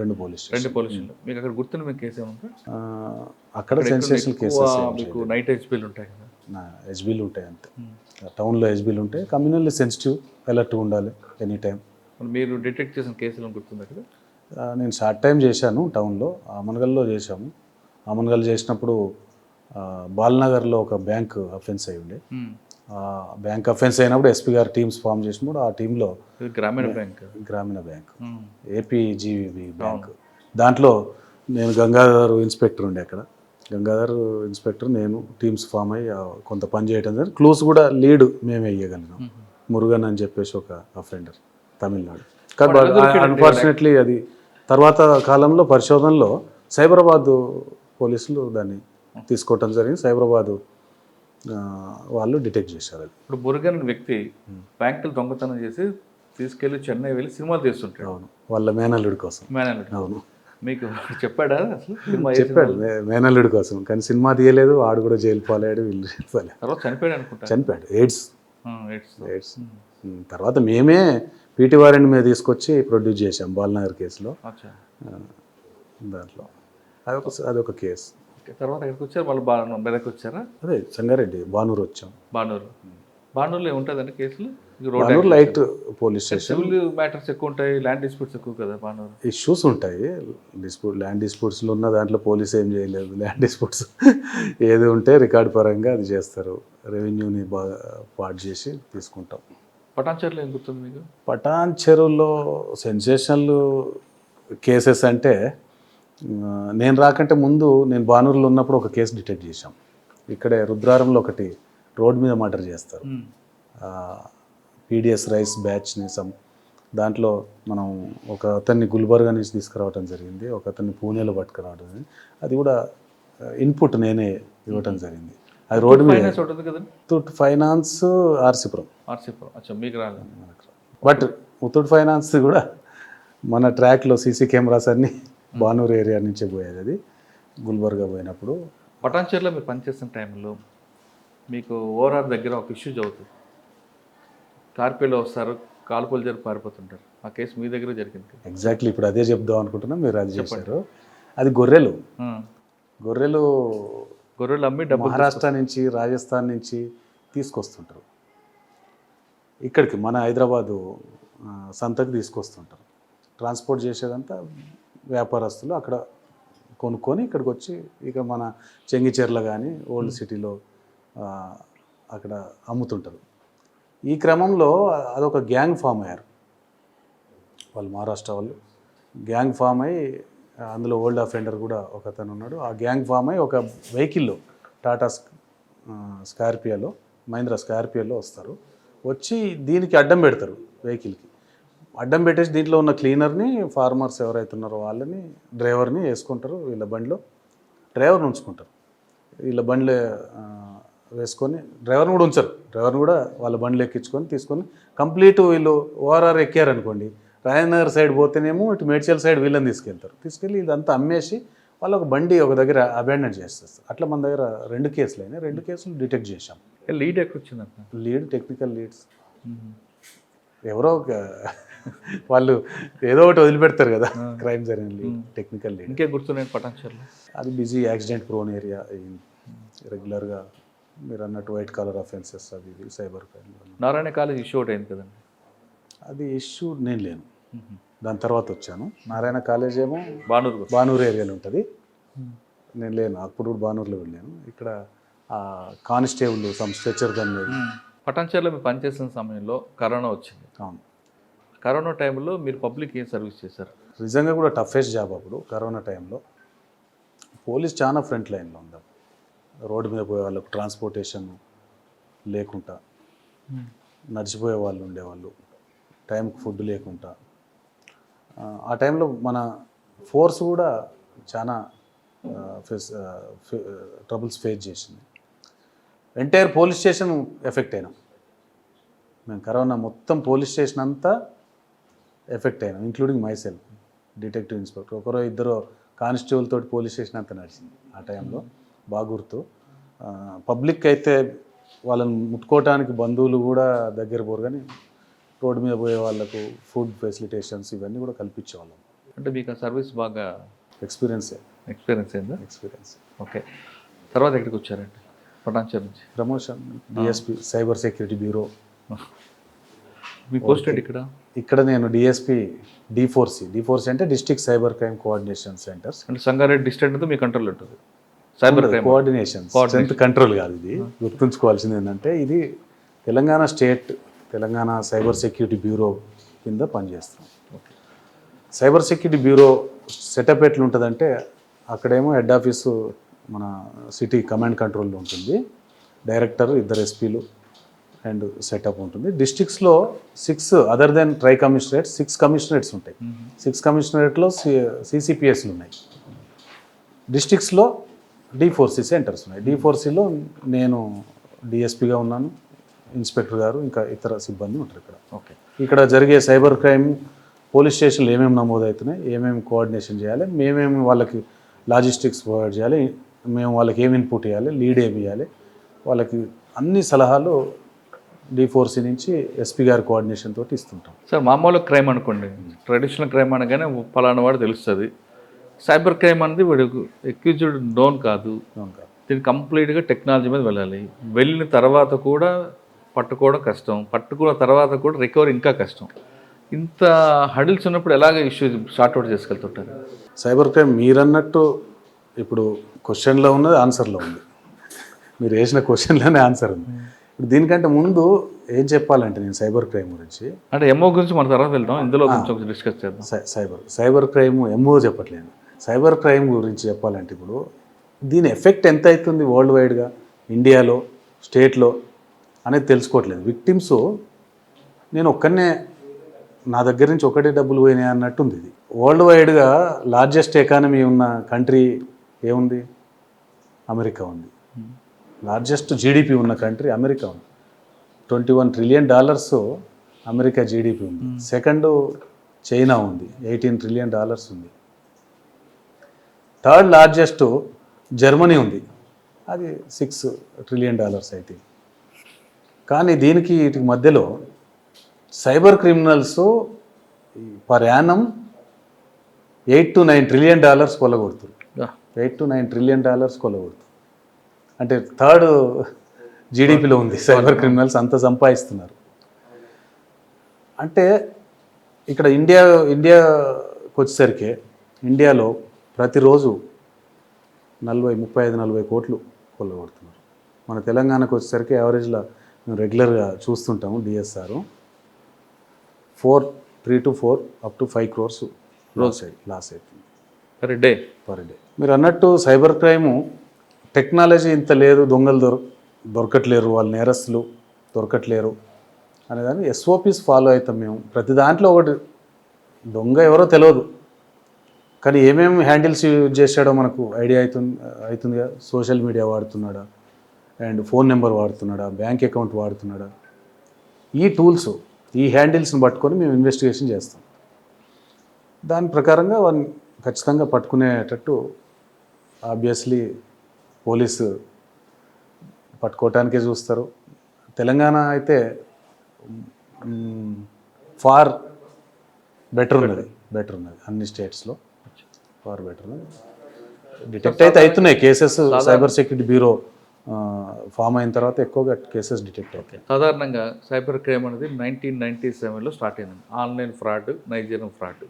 రెండు పోలీసులు. మీకు అక్కడ గుర్తున్న మీకు కేసు ఏమంటారు? అక్కడ సెన్సేషనల్ కేసెస్ మీకు నైట్ హెచ్బీలు ఉంటాయి కదా? హెచ్బీలు ఉంటాయి అంతే. టౌన్లో హెచ్బీలు ఉంటాయి. కమ్యూనల్లీ సెన్సిటివ్, అలర్ట్ ఉండాలి ఎనీ టైం. మీరు డిటెక్ట్ చేసిన కేసులు గుర్తుందా కదా? నేను షార్ట్ టైం చేశాను టౌన్లో. ఆమన్గల్లో చేశాము. ఆమన్గల్ చేసినప్పుడు బాల్నగర్లో ఒక బ్యాంక్ అఫెన్స్ అయి ఉండే. బ్యాంక్ అఫెన్స్ అయినప్పుడు SP గారు టీమ్స్ ఫామ్ చేసినప్పుడు ఆ టీంలో గ్రామీణ బ్యాంక్ APGB బ్యాంక్, దాంట్లో నేను గంగాధర్ ఇన్స్పెక్టర్ ఉండే. అక్కడ గంగాధర్ ఇన్స్పెక్టర్, నేను టీమ్స్ ఫామ్ అయ్యి కొంత పని చేయడం జరిగింది. క్లూస్ కూడా లీడ్ మేమే ఇవ్వగలిగినాం. మురుగన్ అని చెప్పేసి ఒక అఫెండర్, తమిళనాడు. కానీ అన్ఫార్చునేట్లీ అది తర్వాత కాలంలో పరిశోధనలో సైబరాబాద్ పోలీసులు దాన్ని తీసుకోవటం జరిగింది. సైబరాబాద్ వాళ్ళు డిటెక్ట్ చేశారు. అది ఇప్పుడు మురుగన్ వ్యక్తి బ్యాంకులు దొంగతనం చేసి తీసుకెళ్లి చెన్నై వెళ్ళి సినిమాలు తీస్తుంటాడు. అవును, వాళ్ళ మేనల్లుడి కోసం. అవును, మీకు చెప్పాడా అసలు? చెప్పాడు మేనల్లుడి కోసం. కానీ సినిమా తీయలేదు, వాడు కూడా జైలు పాలాడు, వీళ్ళు జైలు పాలాడు. తర్వాత చనిపోయాడు అనుకుంటా. చనిపోయాడు, ఎయిడ్స్. తర్వాత మేమే PT వారెంట్ మీద తీసుకొచ్చి ప్రొడ్యూస్ చేసాం బాల్నగర్ కేసులో. దాంట్లో అదొక కేసు. తర్వాత ఎక్కడికి వచ్చారు? వాళ్ళు మెదక్ వచ్చారా? అదే సంగారెడ్డి, బానూరు వచ్చాం. బానూరులో ఏముంటుందండి కేసులు? Banuru light police station. Civil matters ఎక్కువ ఉంటాయి, ల్యాండ్ డిస్ప్యూట్స్ ఎక్కువ కదా బానూరు. ఇష్యూస్ ఉంటాయి. ల్యాండ్ డిస్ప్యూట్స్లో ఉన్న దాంట్లో పోలీస్ ఏం చేయలేదు. ల్యాండ్ డిస్ప్యూట్స్ ఏది ఉంటే రికార్డు పరంగా అది చేస్తారు. రెవెన్యూని బాగా పాటు చేసి తీసుకుంటాం. పటాన్చెరులో ఏం గుర్తుంది మీకు? పటాన్చెరులో సెన్సేషనల్ కేసెస్ అంటే నేను రాకంటే ముందు నేను బానూరులో ఉన్నప్పుడు ఒక కేసు డిటెక్ట్ చేశాం. ఇక్కడే రుద్రారంలో ఒకటి రోడ్ మీద మర్డర్ చేస్తారు. PDS రైస్ బ్యాచ్ని దాంట్లో మనం ఒక అతన్ని గుల్బర్గా నుంచి తీసుకురావడం జరిగింది, ఒక అతన్ని పూణేలో పట్టుకురావడం జరిగింది. అది కూడా ఇన్పుట్ నేనే ఇవ్వటం జరిగింది. అది రోడ్డు మీద ముత్తూట్ ఫైనాన్స్ ఆర్సీపురం. మీకు రాలేదు. బట్ ముత్తూట్ ఫైనాన్స్ కూడా మన ట్రాక్లో CC కెమెరాస్ అన్నీ బానూరు ఏరియా నుంచే పోయేది. అది గుల్బర్గా పోయినప్పుడు. పటాన్చెరులో మీరు పనిచేస్తున్న టైంలో మీకు ORR దగ్గర ఒక ఇష్యూ జరుగుతుంది. కార్పేలో వస్తారు, కాల్పులు జరిపి పారిపోతుంటారు. ఆ కేసు మీ దగ్గర జరిగింది. ఎగ్జాక్ట్లీ ఇప్పుడు అదే చెప్దాం అనుకుంటున్నాం, మీరు అది చేశారు. అది గొర్రెలు. గొర్రెలు అమ్మి డబ్బులు మహారాష్ట్ర నుంచి రాజస్థాన్ నుంచి తీసుకొస్తుంటారు ఇక్కడికి మన హైదరాబాదు సంతకి తీసుకొస్తుంటారు. ట్రాన్స్పోర్ట్ చేసేదంతా వ్యాపారస్తులు అక్కడ కొనుక్కొని ఇక్కడికి వచ్చి ఇక మన చెంగిచెర్ల కానీ ఓల్డ్ సిటీలో అక్కడ అమ్ముతుంటారు. ఈ క్రమంలో అదొక గ్యాంగ్ ఫామ్ అయ్యారు వాళ్ళు, మహారాష్ట్ర వాళ్ళు గ్యాంగ్ ఫామ్ అయ్యి అందులో ఓల్డ్ అఫెండర్ కూడా ఒక అతను ఉన్నాడు. ఆ గ్యాంగ్ ఫామ్ అయ్యి ఒక వెహికల్లో టాటా స్కార్పియోలో మహీంద్రా స్కార్పియోలో వస్తారు. వచ్చి దీనికి అడ్డం పెడతారు, వెహికల్కి అడ్డం పెట్టేసి దీంట్లో ఉన్న క్లీనర్ని, ఫార్మర్స్ ఎవరైతే ఉన్నారో వాళ్ళని, డ్రైవర్ని వేసుకుంటారు. వీళ్ళ బండిలో డ్రైవర్ని ఉంచుకుంటారు. వీళ్ళ బండిలో వేసుకొని డ్రైవర్ని కూడా ఉంచరు, డ్రైవర్ని కూడా వాళ్ళ బండిలో ఎక్కించుకొని తీసుకొని కంప్లీట్ వీళ్ళు ఓఆర్ఆర్ ఎక్కారనుకోండి, రాజనగర్ సైడ్ పోతేనేమో ఇటు మేడ్చల్ సైడ్ వీళ్ళని తీసుకెళ్ళి ఇదంతా అమ్మేసి వాళ్ళు ఒక బండి ఒక దగ్గర అబాండన్ చేస్తారు. అట్లా మన దగ్గర 2 కేసులు అయినాయి. 2 కేసులు డిటెక్ట్ చేశాం. లీడ్ ఎక్కడ వచ్చిందంట? లీడ్ టెక్నికల్ లీడ్స్ ఎవరో వాళ్ళు ఏదో ఒకటి వదిలిపెడతారు కదా క్రైమ్ జరిగిన లీడ్, టెక్నికల్ లీడ్. ఇంకే గుర్తున్నాయి పటాన్చర్లో? అది బిజీ యాక్సిడెంట్ ప్రోన్ ఏరియా, రెగ్యులర్గా మీరు అన్నట్టు వైట్ కాలర్ అఫెన్సెస్ అది ఇది cyber crime. Narayana college issue ఒకటి అయింది కదండి, అది ఇష్యూ నేను లేను, దాని తర్వాత వచ్చాను. నారాయణ కాలేజ్ ఏమో బానూరు బానూరు ఏరియాలో ఉంటుంది, నేను లేను. అప్పుడు కూడా బానూరులో వెళ్ళాను. ఇక్కడ కానిస్టేబుల్ సమ్ స్ట్రెచర్ గన్. పటాన్చర్లో మీరు పనిచేసిన సమయంలో కరోనా వచ్చింది. అవును, కరోనా టైంలో మీరు పబ్లిక్ ఏం సర్వీస్ చేశారు? నిజంగా కూడా టఫెస్ట్ జాబ్ అప్పుడు కరోనా టైంలో. పోలీస్ చాలా ఫ్రంట్ లైన్లో ఉంది. రోడ్డు మీద పోయే వాళ్ళకు ట్రాన్స్పోర్టేషన్ లేకుండా, నడిచిపోయే వాళ్ళు ఉండేవాళ్ళు, టైంకి ఫుడ్ లేకుండా. ఆ టైంలో మన ఫోర్స్ కూడా చాలా ట్రబుల్స్ ఫేస్ చేసింది. ఎంటైర్ పోలీస్ స్టేషన్ ఎఫెక్ట్ అయినాం మేము. కరోనా మొత్తం పోలీస్ స్టేషన్ అంతా ఎఫెక్ట్ అయినాం, including my self, detective inspector. ఒకరో ఇద్దరు కానిస్టేబుల్ తోటి పోలీస్ స్టేషన్ అంతా నడిచింది ఆ టైంలో, బాగా గుర్తు. పబ్లిక్ అయితే వాళ్ళని ముట్టుకోవటానికి బంధువులు కూడా దగ్గర పోరు, కానీ రోడ్డు మీద పోయే వాళ్ళకు ఫుడ్ ఫెసిలిటేషన్స్ ఇవన్నీ కూడా కల్పించేవాళ్ళం. అంటే మీకు ఆ సర్వీస్ బాగా ఎక్స్పీరియన్స్ అయిందా? ఎక్స్పీరియన్స్. ఓకే, తర్వాత ఎక్కడికి వచ్చారండి? పటాన్చర్ నుంచి promotion, DSP cyber security bureau. మీ పోస్ట్ ఏంటి ఇక్కడ? ఇక్కడ నేను డిఎస్పీ D4C అంటే district cyber crime coordination centres. అంటే సంగారెడ్డి డిస్ట్రిక్ట్ అంతా మీ కంట్రోల్ ఉంటుంది. Cyber crime coordination, strength control కాదు ఇది. గుర్తుంచుకోవాల్సింది ఏంటంటే ఇది Telangana state, Telangana cyber security bureau కింద పనిచేస్తాం. సైబర్ సెక్యూరిటీ బ్యూరో సెటప్ ఎట్లా ఉంటుందంటే, అక్కడేమో హెడ్ ఆఫీసు మన సిటీ కమాండ్ కంట్రోల్లో ఉంటుంది, డైరెక్టర్, 2 SPలు అండ్ సెటప్ ఉంటుంది. డిస్ట్రిక్ట్స్లో 6 other than tri commissionerates 6 commissionerates ఉంటాయి. 6 కమిషనరేట్లో CCPSలు ఉన్నాయి. డిస్ట్రిక్ట్స్లో D4C సెంటర్స్ ఉన్నాయి. D4Cలో నేను డిఎస్పీగా ఉన్నాను, ఇన్స్పెక్టర్ గారు, ఇంకా ఇతర సిబ్బంది ఉంటారు ఇక్కడ. ఓకే, ఇక్కడ జరిగే సైబర్ క్రైమ్ పోలీస్ స్టేషన్లు ఏమేమి నమోదవుతున్నాయి, ఏమేమి కోఆర్డినేషన్ చేయాలి, మేమేమి వాళ్ళకి లాజిస్టిక్స్ ప్రొవైడ్ చేయాలి, మేము వాళ్ళకి ఏమి ఇన్పుట్ ఇవ్వాలి, లీడ్ ఏమి ఇవ్వాలి, వాళ్ళకి అన్ని సలహాలు D4C నుంచి SP గారి కోఆర్డినేషన్ తోటి ఇస్తుంటాం. సార్, మామూలు క్రైమ్ అనుకోండి, ట్రెడిషనల్ క్రైమ్ అనగానే పలానా వాడు తెలుస్తుంది. సైబర్ క్రైమ్ అనేది వాడు ఎక్యూజ్డ్ నోన్ కాదు, దీనికి కంప్లీట్గా టెక్నాలజీ మీద వెళ్ళాలి. వెళ్ళిన తర్వాత కూడా పట్టుకోవడం కష్టం, పట్టుకున్న తర్వాత కూడా రికవరీ ఇంకా కష్టం. ఇంత హడిల్స్ ఉన్నప్పుడు ఎలాగ ఇష్యూ సార్ట్అవుట్ చేసుకెళ్తుంటారు? సైబర్ క్రైమ్ మీరన్నట్టు ఇప్పుడు క్వశ్చన్లో ఉన్నది, ఆన్సర్లో ఉంది. మీరు వేసిన క్వశ్చన్లోనే ఆన్సర్ ఉంది. ఇప్పుడు దీనికంటే ముందు ఏం చెప్పాలంటే నేను సైబర్ క్రైమ్ గురించి, అంటే ఎంఓ గురించి మన తర్వాత వెళ్తాం, ఇందులో కొంచెం డిస్కస్ చేద్దాం. సైబర్ క్రైమ్ ఎంఓ చెప్పట్లేదు, సైబర్ క్రైమ్ గురించి చెప్పాలంటే ఇప్పుడు దీని ఎఫెక్ట్ ఎంత అవుతుంది వరల్డ్ వైడ్గా, ఇండియాలో, స్టేట్లో అనేది తెలుసుకోవట్లేదు. విక్టిమ్స్ నేను ఒక్కనే, నా దగ్గర నుంచి ఒకటే డబ్బులు పోయినాయి అన్నట్టుంది. ఇది వరల్డ్ వైడ్గా లార్జెస్ట్ ఎకానమీ ఉన్న కంట్రీ ఏముంది? అమెరికా ఉంది. లార్జెస్ట్ జీడిపి ఉన్న కంట్రీ అమెరికా ఉంది. $21 trillion అమెరికా జీడిపి ఉంది. సెకండ్ చైనా ఉంది, $18 trillion ఉంది. థర్డ్ లార్జెస్ట్ జర్మనీ ఉంది, అది $6 trillion అయితే. కానీ దీనికి వీటికి మధ్యలో cyber criminals per annum $8 to $9 trillion కొల్లగొడుతున్నారు. $8 to 9 trillion కొలగొడుతుంది. అంటే థర్డ్ జీడిపిలో ఉంది సైబర్ క్రిమినల్స్, అంత సంపాదిస్తున్నారు. అంటే ఇక్కడ ఇండియాకి వచ్చేసరికి ఇండియాలో ప్రతిరోజు 35-40 కోట్లు కొల్లగొడుతున్నారు. మన తెలంగాణకు వచ్చేసరికి యావరేజ్లో మేము రెగ్యులర్గా చూస్తుంటాము DSR 3 to 4 up to 5 crores loss అవుతుంది పర్ డే. మీరు అన్నట్టు సైబర్ క్రైము టెక్నాలజీ ఇంత లేదు, దొంగలు దొరకట్లేరు, వాళ్ళు నేరస్తులు దొరకట్లేరు అనేదాన్ని ఎస్ఓపీస్ ఫాలో అవుతాం మేము. ప్రతి దాంట్లో ఒకటి దొంగ ఎవరో తెలియదు, కానీ ఏమేమి హ్యాండిల్స్ యూజ్ చేశాడో మనకు ఐడియా అవుతుందిగా. సోషల్ మీడియా వాడుతున్నాడా, అండ్ ఫోన్ నెంబర్ వాడుతున్నాడా, బ్యాంక్ అకౌంట్ వాడుతున్నాడా, ఈ టూల్స్, ఈ హ్యాండిల్స్ని పట్టుకొని మేము ఇన్వెస్టిగేషన్ చేస్తాం. దాని ప్రకారంగా వాళ్ళని ఖచ్చితంగా పట్టుకునేటట్టు ఆబ్వియస్లీ పోలీసు పట్టుకోవటానికే చూస్తారు. తెలంగాణ అయితే ఫార్ బెటర్ ఉన్నది అన్ని స్టేట్స్లో, ఫార్ బెటర్ ఉన్నది. డిటెక్ట్ అయితే అవుతున్నాయి cases. Cyber security bureau form అయిన తర్వాత ఎక్కువగా కేసెస్ డిటెక్ట్ అవుతాయి. సాధారణంగా సైబర్ క్రైమ్ అనేది 1997లో స్టార్ట్ అయింది. Online fraud, Nigerian fraud.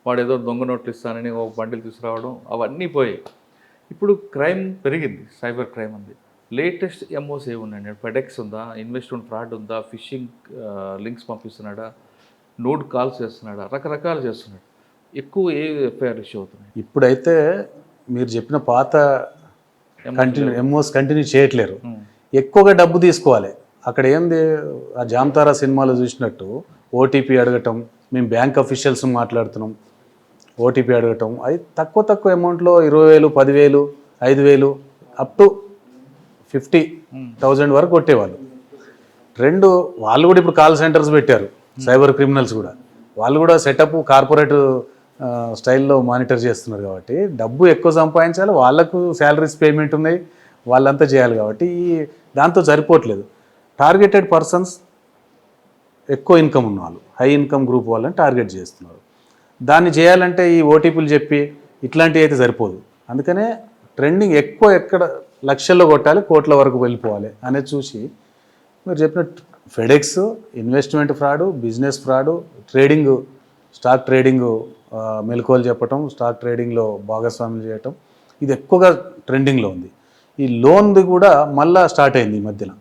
వాడు ఏదో దొంగ నోట్లు ఇస్తానని ఒక బండిల్ తీసుకురావడం, అవన్నీ పోయాయి. ఇప్పుడు క్రైమ్ పెరిగింది, సైబర్ క్రైమ్ ఉంది. లేటెస్ట్ ఎంఓస్ ఏమున్నాయండి? ఫెడెక్స్ ఉందా, ఇన్వెస్ట్మెంట్ ఫ్రాడ్ ఉందా, ఫిషింగ్ లింక్స్ పంపిస్తున్నాడా, నోడ్ కాల్స్ చేస్తున్నాడా, రకరకాలు చేస్తున్నాడు. ఎక్కువ ఏ ఎఫ్ఐఆర్ ఇష్యూ అవుతున్నాయి? ఇప్పుడైతే మీరు చెప్పిన పాత ఎంఓస్ కంటిన్యూ చేయట్లేరు. ఎక్కువగా డబ్బు తీసుకోవాలి. అక్కడ ఏంది, ఆ జామ్తారా సినిమాలో చూసినట్టు ఓటీపీ అడగటం, మేము బ్యాంక్ అఫీషియల్స్ మాట్లాడుతున్నాం, ఓటీపీ అడగటం, అది తక్కువ అమౌంట్లో 20,000, 10,000, 5,000 అప్ టు 50,000 వరకు కొట్టేవాళ్ళు. వాళ్ళు కూడా ఇప్పుడు కాల్ సెంటర్స్ పెట్టారు, సైబర్ క్రిమినల్స్ కూడా. వాళ్ళు కూడా సెటప్ కార్పొరేట్ స్టైల్లో మానిటర్ చేస్తున్నారు కాబట్టి డబ్బు ఎక్కువ సంపాదించాలి, వాళ్ళకు శాలరీస్ పేమెంట్ ఉన్నాయి, వాళ్ళంతా చేయాలి కాబట్టి దాంతో సరిపోవట్లేదు. టార్గెటెడ్ పర్సన్స్ ఎక్కువ ఇన్కమ్ ఉన్న వాళ్ళు, హై ఇన్కమ్ గ్రూప్ వాళ్ళని టార్గెట్ చేస్తున్నారు. దాన్ని చేయాలంటే ఈ ఓటీపీలు చెప్పి ఇట్లాంటివి అయితే సరిపోదు. అందుకనే ట్రెండింగ్ ఎక్కువ ఎక్కడ లక్షల్లో కొట్టాలి, కోట్ల వరకు వెళ్ళిపోవాలి అనేది చూసి మీరు చెప్పిన FedEx, investment fraud, business fraud, trading, stock trading మెలకువలు చెప్పటం, స్టాక్ ట్రేడింగ్లో భాగస్వామ్యం చేయటం, ఇది ఎక్కువగా ట్రెండింగ్లో ఉంది. ఈ లోన్ది కూడా మళ్ళా స్టార్ట్ అయింది ఈ మధ్యన.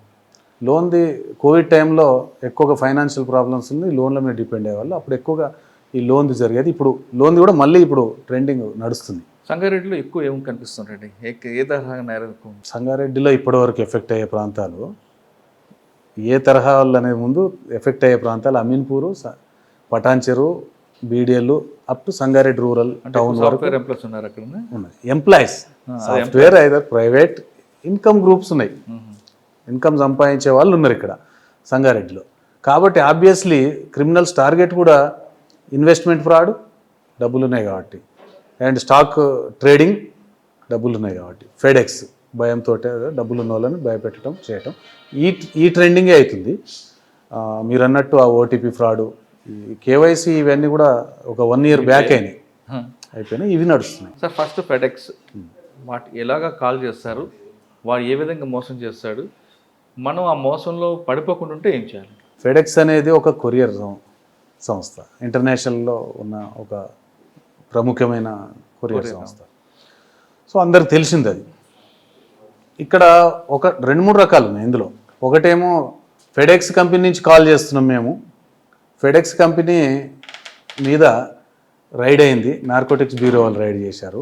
లోన్ది కోవిడ్ టైంలో ఎక్కువగా ఫైనాన్షియల్ ప్రాబ్లమ్స్ ఉంది, లోన్ల మీద డిపెండ్ అయ్యేవాళ్ళు. అప్పుడు ఎక్కువగా ఈ లోన్ది జరిగేది. ఇప్పుడు లోన్ది కూడా మళ్ళీ ఇప్పుడు ట్రెండింగ్ నడుస్తుంది. సంగారెడ్డిలో ఎక్కువ ఏమి కనిపిస్తుందండి? ఏ తరహా నేరం? సంగారెడ్డిలో ఇప్పటివరకు ఎఫెక్ట్ అయ్యే ప్రాంతాలు, ఏ తరహా వాళ్ళు అనేది ముందు ఎఫెక్ట్ అయ్యే ప్రాంతాలు Aminpur, Patancheru, BDL up to Sangareddy rural town వరకు ఉన్నాయి. Employees, software either private income groups ఉన్నాయి, ఇన్కమ్ సంపాదించే వాళ్ళు ఉన్నారు ఇక్కడ సంగారెడ్డిలో. కాబట్టి ఆబ్వియస్లీ క్రిమినల్స్ టార్గెట్ కూడా ఇన్వెస్ట్మెంట్ ఫ్రాడ్, డబ్బులు ఉన్నాయి కాబట్టి, అండ్ స్టాక్ ట్రేడింగ్, డబ్బులు ఉన్నాయి కాబట్టి, ఫెడెక్స్ భయంతో డబ్బులు ఉన్న వాళ్ళని భయపెట్టడం చేయటం, ఈ ట్రెండింగే అవుతుంది. మీరు అన్నట్టు ఆ ఓటీపీ ఫ్రాడు, కేవైసీ, ఇవన్నీ కూడా ఒక 1 year బ్యాక్ అయిపోయినాయి, ఇవి నడుస్తున్నాయి. సార్, ఫస్ట్ ఫెడెక్స్ వాటి ఎలాగా కాల్ చేస్తారు, వాడు ఏ విధంగా మోసం చేస్తాడు, మనం ఆ మోసంలో పడిపోకుండా ఉంటే ఏం చేయాలి? ఫెడెక్స్ అనేది ఒక కొరియర్ సంస్థ, ఇంటర్నేషనల్లో ఉన్న ఒక ప్రముఖమైన కొరియర్ సంస్థ. సో అందరికి తెలిసింది అది. ఇక్కడ ఒక 2-3 రకాలు ఉన్నాయి ఇందులో. ఒకటేమో ఫెడెక్స్ కంపెనీ నుంచి కాల్ చేస్తున్నాం మేము, ఫెడెక్స్ కంపెనీ మీద రైడ్ అయింది, నార్కోటిక్స్ బ్యూరో వాళ్ళు రైడ్ చేశారు,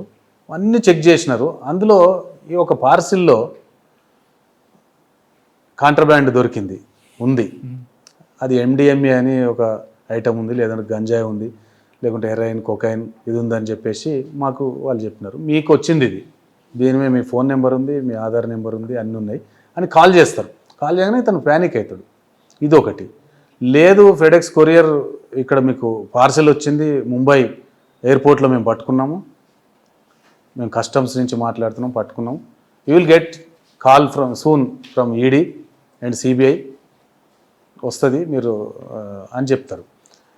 అన్నీ చెక్ చేసినారు. అందులో ఈ ఒక పార్సిల్లో కాంట్రాబ్యాండ్ దొరికింది, ఉంది. అది ఎండిఎంఏ అని ఒక ఐటమ్ ఉంది, లేదంటే గంజాయి ఉంది, లేకుంటే హెరాయిన్, కొకైన్ ఇది ఉందని చెప్పేసి మాకు వాళ్ళు చెప్పినారు. మీకు వచ్చింది ఇది, దీని మీద మీ ఫోన్ నెంబర్ ఉంది, మీ ఆధార్ నెంబర్ ఉంది, అన్నీ ఉన్నాయి అని కాల్ చేస్తారు. కాల్ చేయగానే ఇతను ప్యానిక్ అవుతాడు. ఇది ఒకటి. లేదు, ఫెడెక్స్ కొరియర్ ఇక్కడ మీకు పార్సెల్ వచ్చింది, ముంబై ఎయిర్పోర్ట్లో మేము పట్టుకున్నాము, మేము కస్టమ్స్ నుంచి మాట్లాడుతున్నాం, పట్టుకున్నాం, you will get call from ED and CBI వస్తుంది మీరు అని చెప్తారు.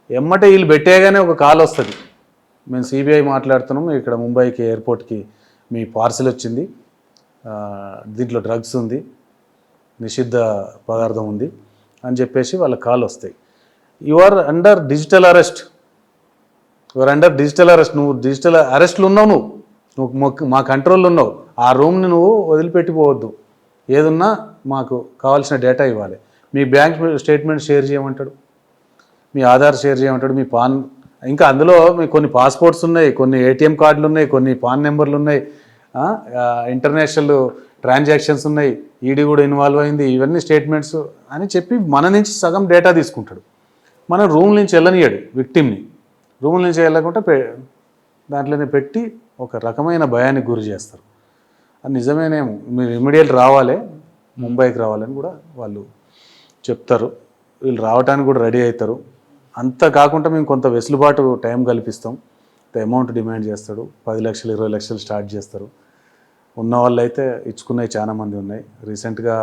ఎమ్మటే వీళ్ళు పెట్టేగానే ఒక కాల్ వస్తుంది, మేము సిబిఐ మాట్లాడుతున్నాము, ఇక్కడ ముంబైకి ఎయిర్పోర్ట్కి మీ పార్సిల్ వచ్చింది, దీంట్లో డ్రగ్స్ ఉంది, నిషిద్ధ పదార్థం ఉంది అని చెప్పేసి వాళ్ళ కాల్ వస్తాయి. You are under digital arrest, నువ్వు డిజిటల్ అరెస్ట్లో ఉన్నావు, నువ్వు మా కంట్రోల్లో ఉన్నావు. ఆ రూమ్ని నువ్వు వదిలిపెట్టిపోవద్దు, ఏదున్నా మాకు కావాల్సిన డేటా ఇవ్వాలి. మీ బ్యాంక్ స్టేట్మెంట్ షేర్ చేయమంటాడు, మీ ఆధార్ షేర్ చేయమంటాడు, మీ పాన్, ఇంకా అందులో మీ కొన్ని పాస్పోర్ట్స్ ఉన్నాయి, కొన్ని ఏటీఎం కార్డులు ఉన్నాయి, కొన్ని పాన్ నెంబర్లు ఉన్నాయి, ఇంటర్నేషనల్ ట్రాన్సాక్షన్స్ ఉన్నాయి, ఈడీ కూడా ఇన్వాల్వ్ అయింది, ఇవన్నీ స్టేట్మెంట్స్ అని చెప్పి మన నుంచి సగం డేటా తీసుకుంటాడు. మనం రూమ్ నుంచి వెళ్ళనియాడు, విక్టిమ్ని రూమ్ నుంచి వెళ్ళకుండా దాంట్లోనే పెట్టి ఒక రకమైన భయానికి గురి చేస్తారు. అది నిజమేనేమో, మీరు ఇమీడియట్ రావాలి, ముంబైకి రావాలని కూడా వాళ్ళు చెప్తారు. వీళ్ళు రావడానికి కూడా రెడీ అవుతారు. అంత కాకుండా మేము కొంత వెసులుబాటు టైం కల్పిస్తాం, అమౌంట్ డిమాండ్ చేస్తాడు. 10 లక్షలు 20 లక్షలు స్టార్ట్ చేస్తారు. ఉన్న వాళ్ళు అయితే ఇచ్చుకున్నవి చాలా మంది ఉన్నాయి. రీసెంట్గా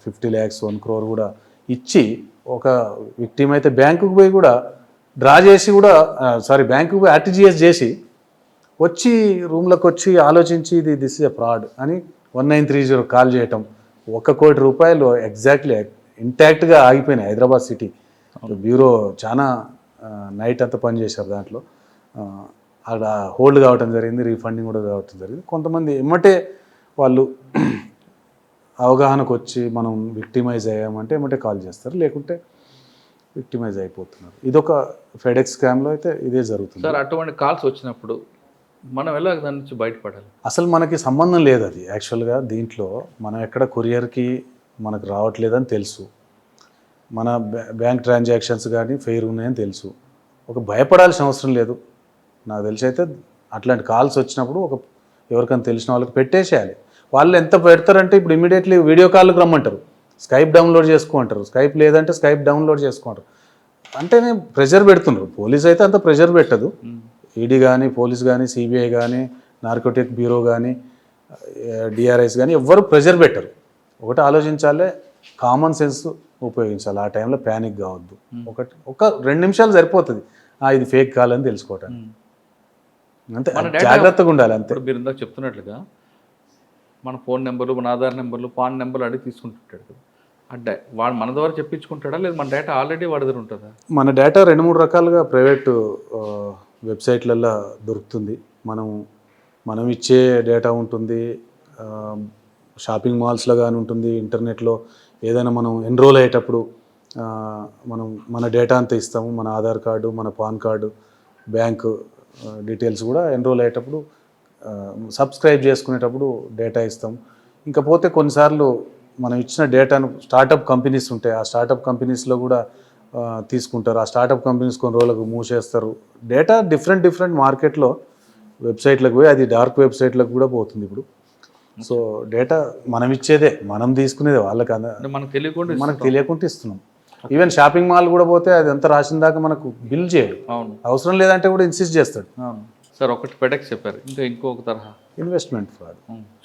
50 lakhs 1 crore కూడా ఇచ్చి, ఒక విక్టిమ్ అయితే బ్యాంకుకు పోయి కూడా డ్రా చేసి కూడా బ్యాంకుకు పోయి ఆర్టీజీఎస్ చేసి వచ్చి రూమ్లోకి వచ్చి ఆలోచించి దిస్ ఇస్ ఎ ఫ్రాడ్ అని 1930 కాల్ చేయటం. 1 కోటి రూపాయలు ఎగ్జాక్ట్లీ ఇంటాక్ట్గా ఆగిపోయినాయి హైదరాబాద్ సిటీ బ్యూరో. చాలా నైట్ అంతా పనిచేశారు దాంట్లో. అక్కడ హోల్డ్ కావటం జరిగింది, రీఫండింగ్ కూడా కావటం జరిగింది. కొంతమంది ఎమ్మటే వాళ్ళు అవగాహనకు వచ్చి మనం విక్టిమైజ్ అయ్యామంటే ఎమ్మటే కాల్ చేస్తారు, లేకుంటే విక్టిమైజ్ అయిపోతున్నారు. ఇదొక ఫెడెక్స్ స్కామ్లో అయితే ఇదే జరుగుతుంది. సార్, అటువంటి కాల్స్ వచ్చినప్పుడు మనం ఎలా దాని నుంచి బయటపడాలి? అసలు మనకి సంబంధం లేదు అది. యాక్చువల్గా దీంట్లో మనం ఎక్కడ కొరియర్కి మనకు రావట్లేదని తెలుసు, మన బ్యాంక్ ట్రాన్సాక్షన్స్ కానీ ఫెయిర్ ఉన్నాయని తెలుసు. ఒక భయపడాల్సిన అవసరం లేదు. నాకు తెలిసి అయితే అట్లాంటి కాల్స్ వచ్చినప్పుడు ఎవరికైనా తెలిసిన వాళ్ళకి పెట్టేసేయాలి. వాళ్ళు ఎంత పెడతారంటే ఇప్పుడు ఇమీడియట్లీ వీడియో కాల్కి రమ్మంటారు, స్కైప్ డౌన్లోడ్ చేసుకోమంటారు, స్కైప్ లేదంటే స్కైప్ డౌన్లోడ్ చేసుకుంటారు. అంటేనే ప్రెషర్ పెడుతున్నారు. పోలీస్ అయితే అంత ప్రెషర్ పెట్టదు. ఈడీ కానీ, పోలీస్ కానీ, సిబిఐ కానీ, నార్కోటిక్ బ్యూరో కానీ, డిఆర్ఐస్ కానీ ఎవ్వరు ప్రెషర్ పెట్టరు. ఒకటి ఆలోచించాలి, కామన్ సెన్స్ ఉపయోగించాలి. ఆ టైంలో ప్యానిక్ కావద్దు. ఒక 2 నిమిషాలు సరిపోతుంది ఇది ఫేక్ కాల్ అని తెలుసుకోవటానికి. అంతే, జాగ్రత్తగా ఉండాలి అంతే. మీరు ఇందాక చెప్తున్నట్లుగా మన ఫోన్ నెంబర్లు, మన ఆధార్ నెంబర్లు, పాన్ నెంబర్లు అడిగి తీసుకుంటుంటాడు కదా, అంటే వాడు మన ద్వారా చెప్పించుకుంటాడా, లేదా మన డేటా ఆల్రెడీ వాడి దగ్గర ఉంటుందా? మన డేటా 2-3 రకాలుగా ప్రైవేటు వెబ్సైట్లలో దొరుకుతుంది. మనం ఇచ్చే డేటా ఉంటుంది, షాపింగ్ మాల్స్లో కానీ ఉంటుంది, ఇంటర్నెట్లో ఏదైనా మనం ఎన్రోల్ అయ్యేటప్పుడు మన డేటా అంతా ఇస్తాము. మన ఆధార్ కార్డు, మన పాన్ కార్డు, బ్యాంకు డీటెయిల్స్ కూడా ఎన్రోల్ అయ్యేటప్పుడు, సబ్స్క్రైబ్ చేసుకునేటప్పుడు డేటా ఇస్తాం. ఇంకా పోతే కొన్నిసార్లు మనం ఇచ్చిన డేటాను స్టార్టప్ కంపెనీస్ ఉంటాయి, ఆ స్టార్టప్ కంపెనీస్లో కూడా తీసుకుంటారు. ఆ స్టార్టప్ కంపెనీస్ కొన్ని రోజులకు మూసేస్తారు. డేటా డిఫరెంట్ మార్కెట్లో వెబ్సైట్లకు పోయి, అది డార్క్ వెబ్సైట్లకు కూడా పోతుంది ఇప్పుడు. సో డేటా మనం ఇచ్చేదే, మనం తీసుకునేదే, వాళ్ళకి మనకు తెలియకుండా ఇస్తున్నాం. ఈవెన్ షాపింగ్ మాల్ కూడా పోతే అది అంతా రాసిన దాకా మనకు బిల్ చేయడు, అవసరం లేదంటే కూడా ఇన్సిస్ట్ చేస్తాడు. సార్, ఒకటి ఫెడెక్స్ చెప్పారు, ఇంకొక తరహా ఇన్వెస్ట్మెంట్ ఫ్రాడ్.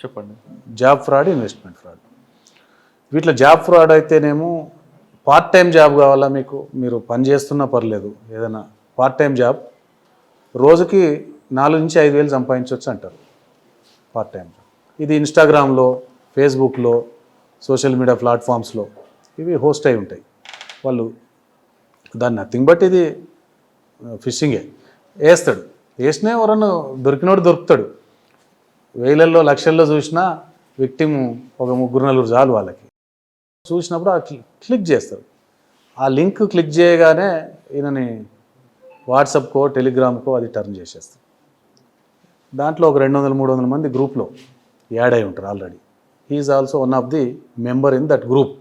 చెప్పండి. Job fraud, investment fraud. వీటిలో జాబ్ ఫ్రాడ్ అయితేనేమో పార్ట్ టైం జాబ్ కావాలా మీకు, మీరు పని చేస్తున్నా పర్లేదు, ఏదైనా పార్ట్ టైం జాబ్ రోజుకి 4 నుంచి 5 వేలు సంపాదించవచ్చు అంటారు పార్ట్ టైం జాబ్. ఇది ఇన్స్టాగ్రామ్లో, ఫేస్బుక్లో, సోషల్ మీడియా ప్లాట్ఫామ్స్లో ఇవి హోస్ట్ అయి ఉంటాయి. వాళ్ళు దాన్ని నథింగ్ బట్ ఇది ఫిషింగే. వేసినా ఎవరన్నా దొరికినోడు దొరుకుతాడు. వేలల్లో లక్షల్లో చూసినా విక్టిమ్ ఒక 3-4 చాలు వాళ్ళకి. చూసినప్పుడు ఆ క్లిక్ చేస్తారు. ఆ లింక్ క్లిక్ చేయగానే ఈయనని వాట్సాప్కో, టెలిగ్రామ్కో అది టర్న్ చేసేస్తారు. దాంట్లో ఒక 200-300 మంది గ్రూప్లో యాడ్ అయి ఉంటారు already. He is also one of the member in that group,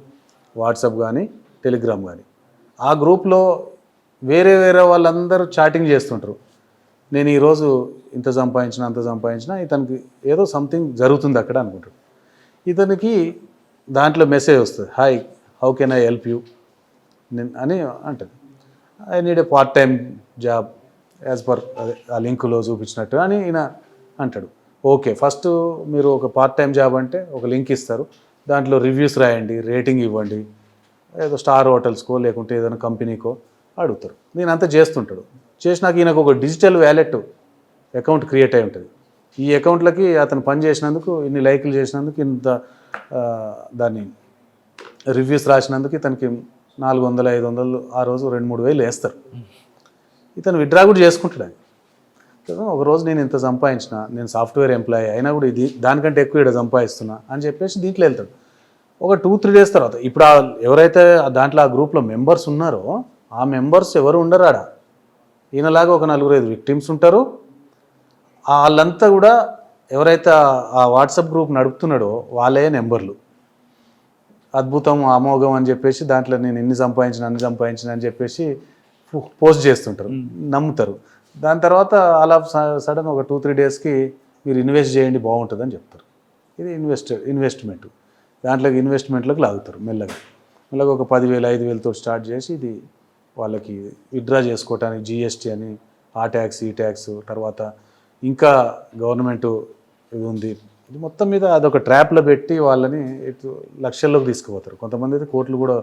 WhatsApp కానీ టెలిగ్రామ్ కానీ. ఆ గ్రూప్లో వేరే వాళ్ళందరూ చాటింగ్ చేస్తుంటారు. నేను ఈరోజు ఇంత సంపాదించిన, అంత సంపాదించిన, ఇతనికి ఏదో సంథింగ్ జరుగుతుంది అక్కడ అనుకుంటాడు. ఇతనికి దాంట్లో మెసేజ్ వస్తుంది, hi, how can I help you అని అంటది. I need a part time job as per ఆ లింకులో చూపించినట్టు అని ఈయన అంటాడు. ఓకే, ఫస్ట్ మీరు ఒక పార్ట్ టైం జాబ్ అంటే ఒక లింక్ ఇస్తారు, దాంట్లో రివ్యూస్ రాయండి, రేటింగ్ ఇవ్వండి, ఏదో స్టార్ హోటల్స్కో లేకుంటే ఏదైనా కంపెనీకో అడుగుతారు. నేను అంతా చేస్తుంటాడు. చేసినాక ఈయనకు ఒక డిజిటల్ వ్యాలెట్ అకౌంట్ క్రియేట్ అయి ఉంటుంది. ఈ అకౌంట్లకి అతను పని చేసినందుకు ఇన్ని లైకులు చేసినందుకు ఇంత దాన్ని రివ్యూస్ రాసినందుకు ఇతనికి 400 500 ఆ రోజు 2-3 వేలు వేస్తారు. ఇతను విత్డ్రా కూడా చేసుకుంటాడు. అది ఒకరోజు నేను ఇంత సంపాదించిన, నేను సాఫ్ట్వేర్ ఎంప్లాయీ అయినా కూడా ఇది దానికంటే ఎక్కువ ఇక్కడ సంపాదిస్తున్నా అని చెప్పేసి దీంట్లో వెళ్తాడు. ఒక 2-3 డేస్ తర్వాత ఇప్పుడు ఎవరైతే దాంట్లో ఆ గ్రూప్లో మెంబర్స్ ఉన్నారో ఆ మెంబర్స్ ఎవరు ఉండరు ఆడ. ఈయనలాగా ఒక 4-5 విక్టిమ్స్ ఉంటారు. వాళ్ళంతా కూడా ఎవరైతే ఆ వాట్సాప్ గ్రూప్ నడుపుతున్నాడో వాళ్ళే నెంబర్లు. అద్భుతం, అమోఘం అని చెప్పేసి దాంట్లో నేను అన్ని సంపాదించిన అని చెప్పేసి పోస్ట్ చేస్తుంటారు, నమ్ముతారు. దాని తర్వాత అలా సడన్ ఒక 2-3 డేస్కి మీరు ఇన్వెస్ట్ చేయండి బాగుంటుందని చెప్తారు. ఇది ఇన్వెస్ట్మెంట్. దాంట్లోకి ఇన్వెస్ట్మెంట్లోకి లాగుతారు. మెల్లగా ఒక 10,000 5,000తో స్టార్ట్ చేసి ఇది వాళ్ళకి విత్డ్రా చేసుకోవటానికి GST అని ఆ ట్యాక్స్ ఈ ట్యాక్స్ తర్వాత ఇంకా గవర్నమెంట్ ఇది ఉంది. ఇది మొత్తం మీద అదొక ట్రాప్లో పెట్టి వాళ్ళని లక్షల్లోకి తీసుకుపోతారు. కొంతమంది అయితే కోట్లు కూడా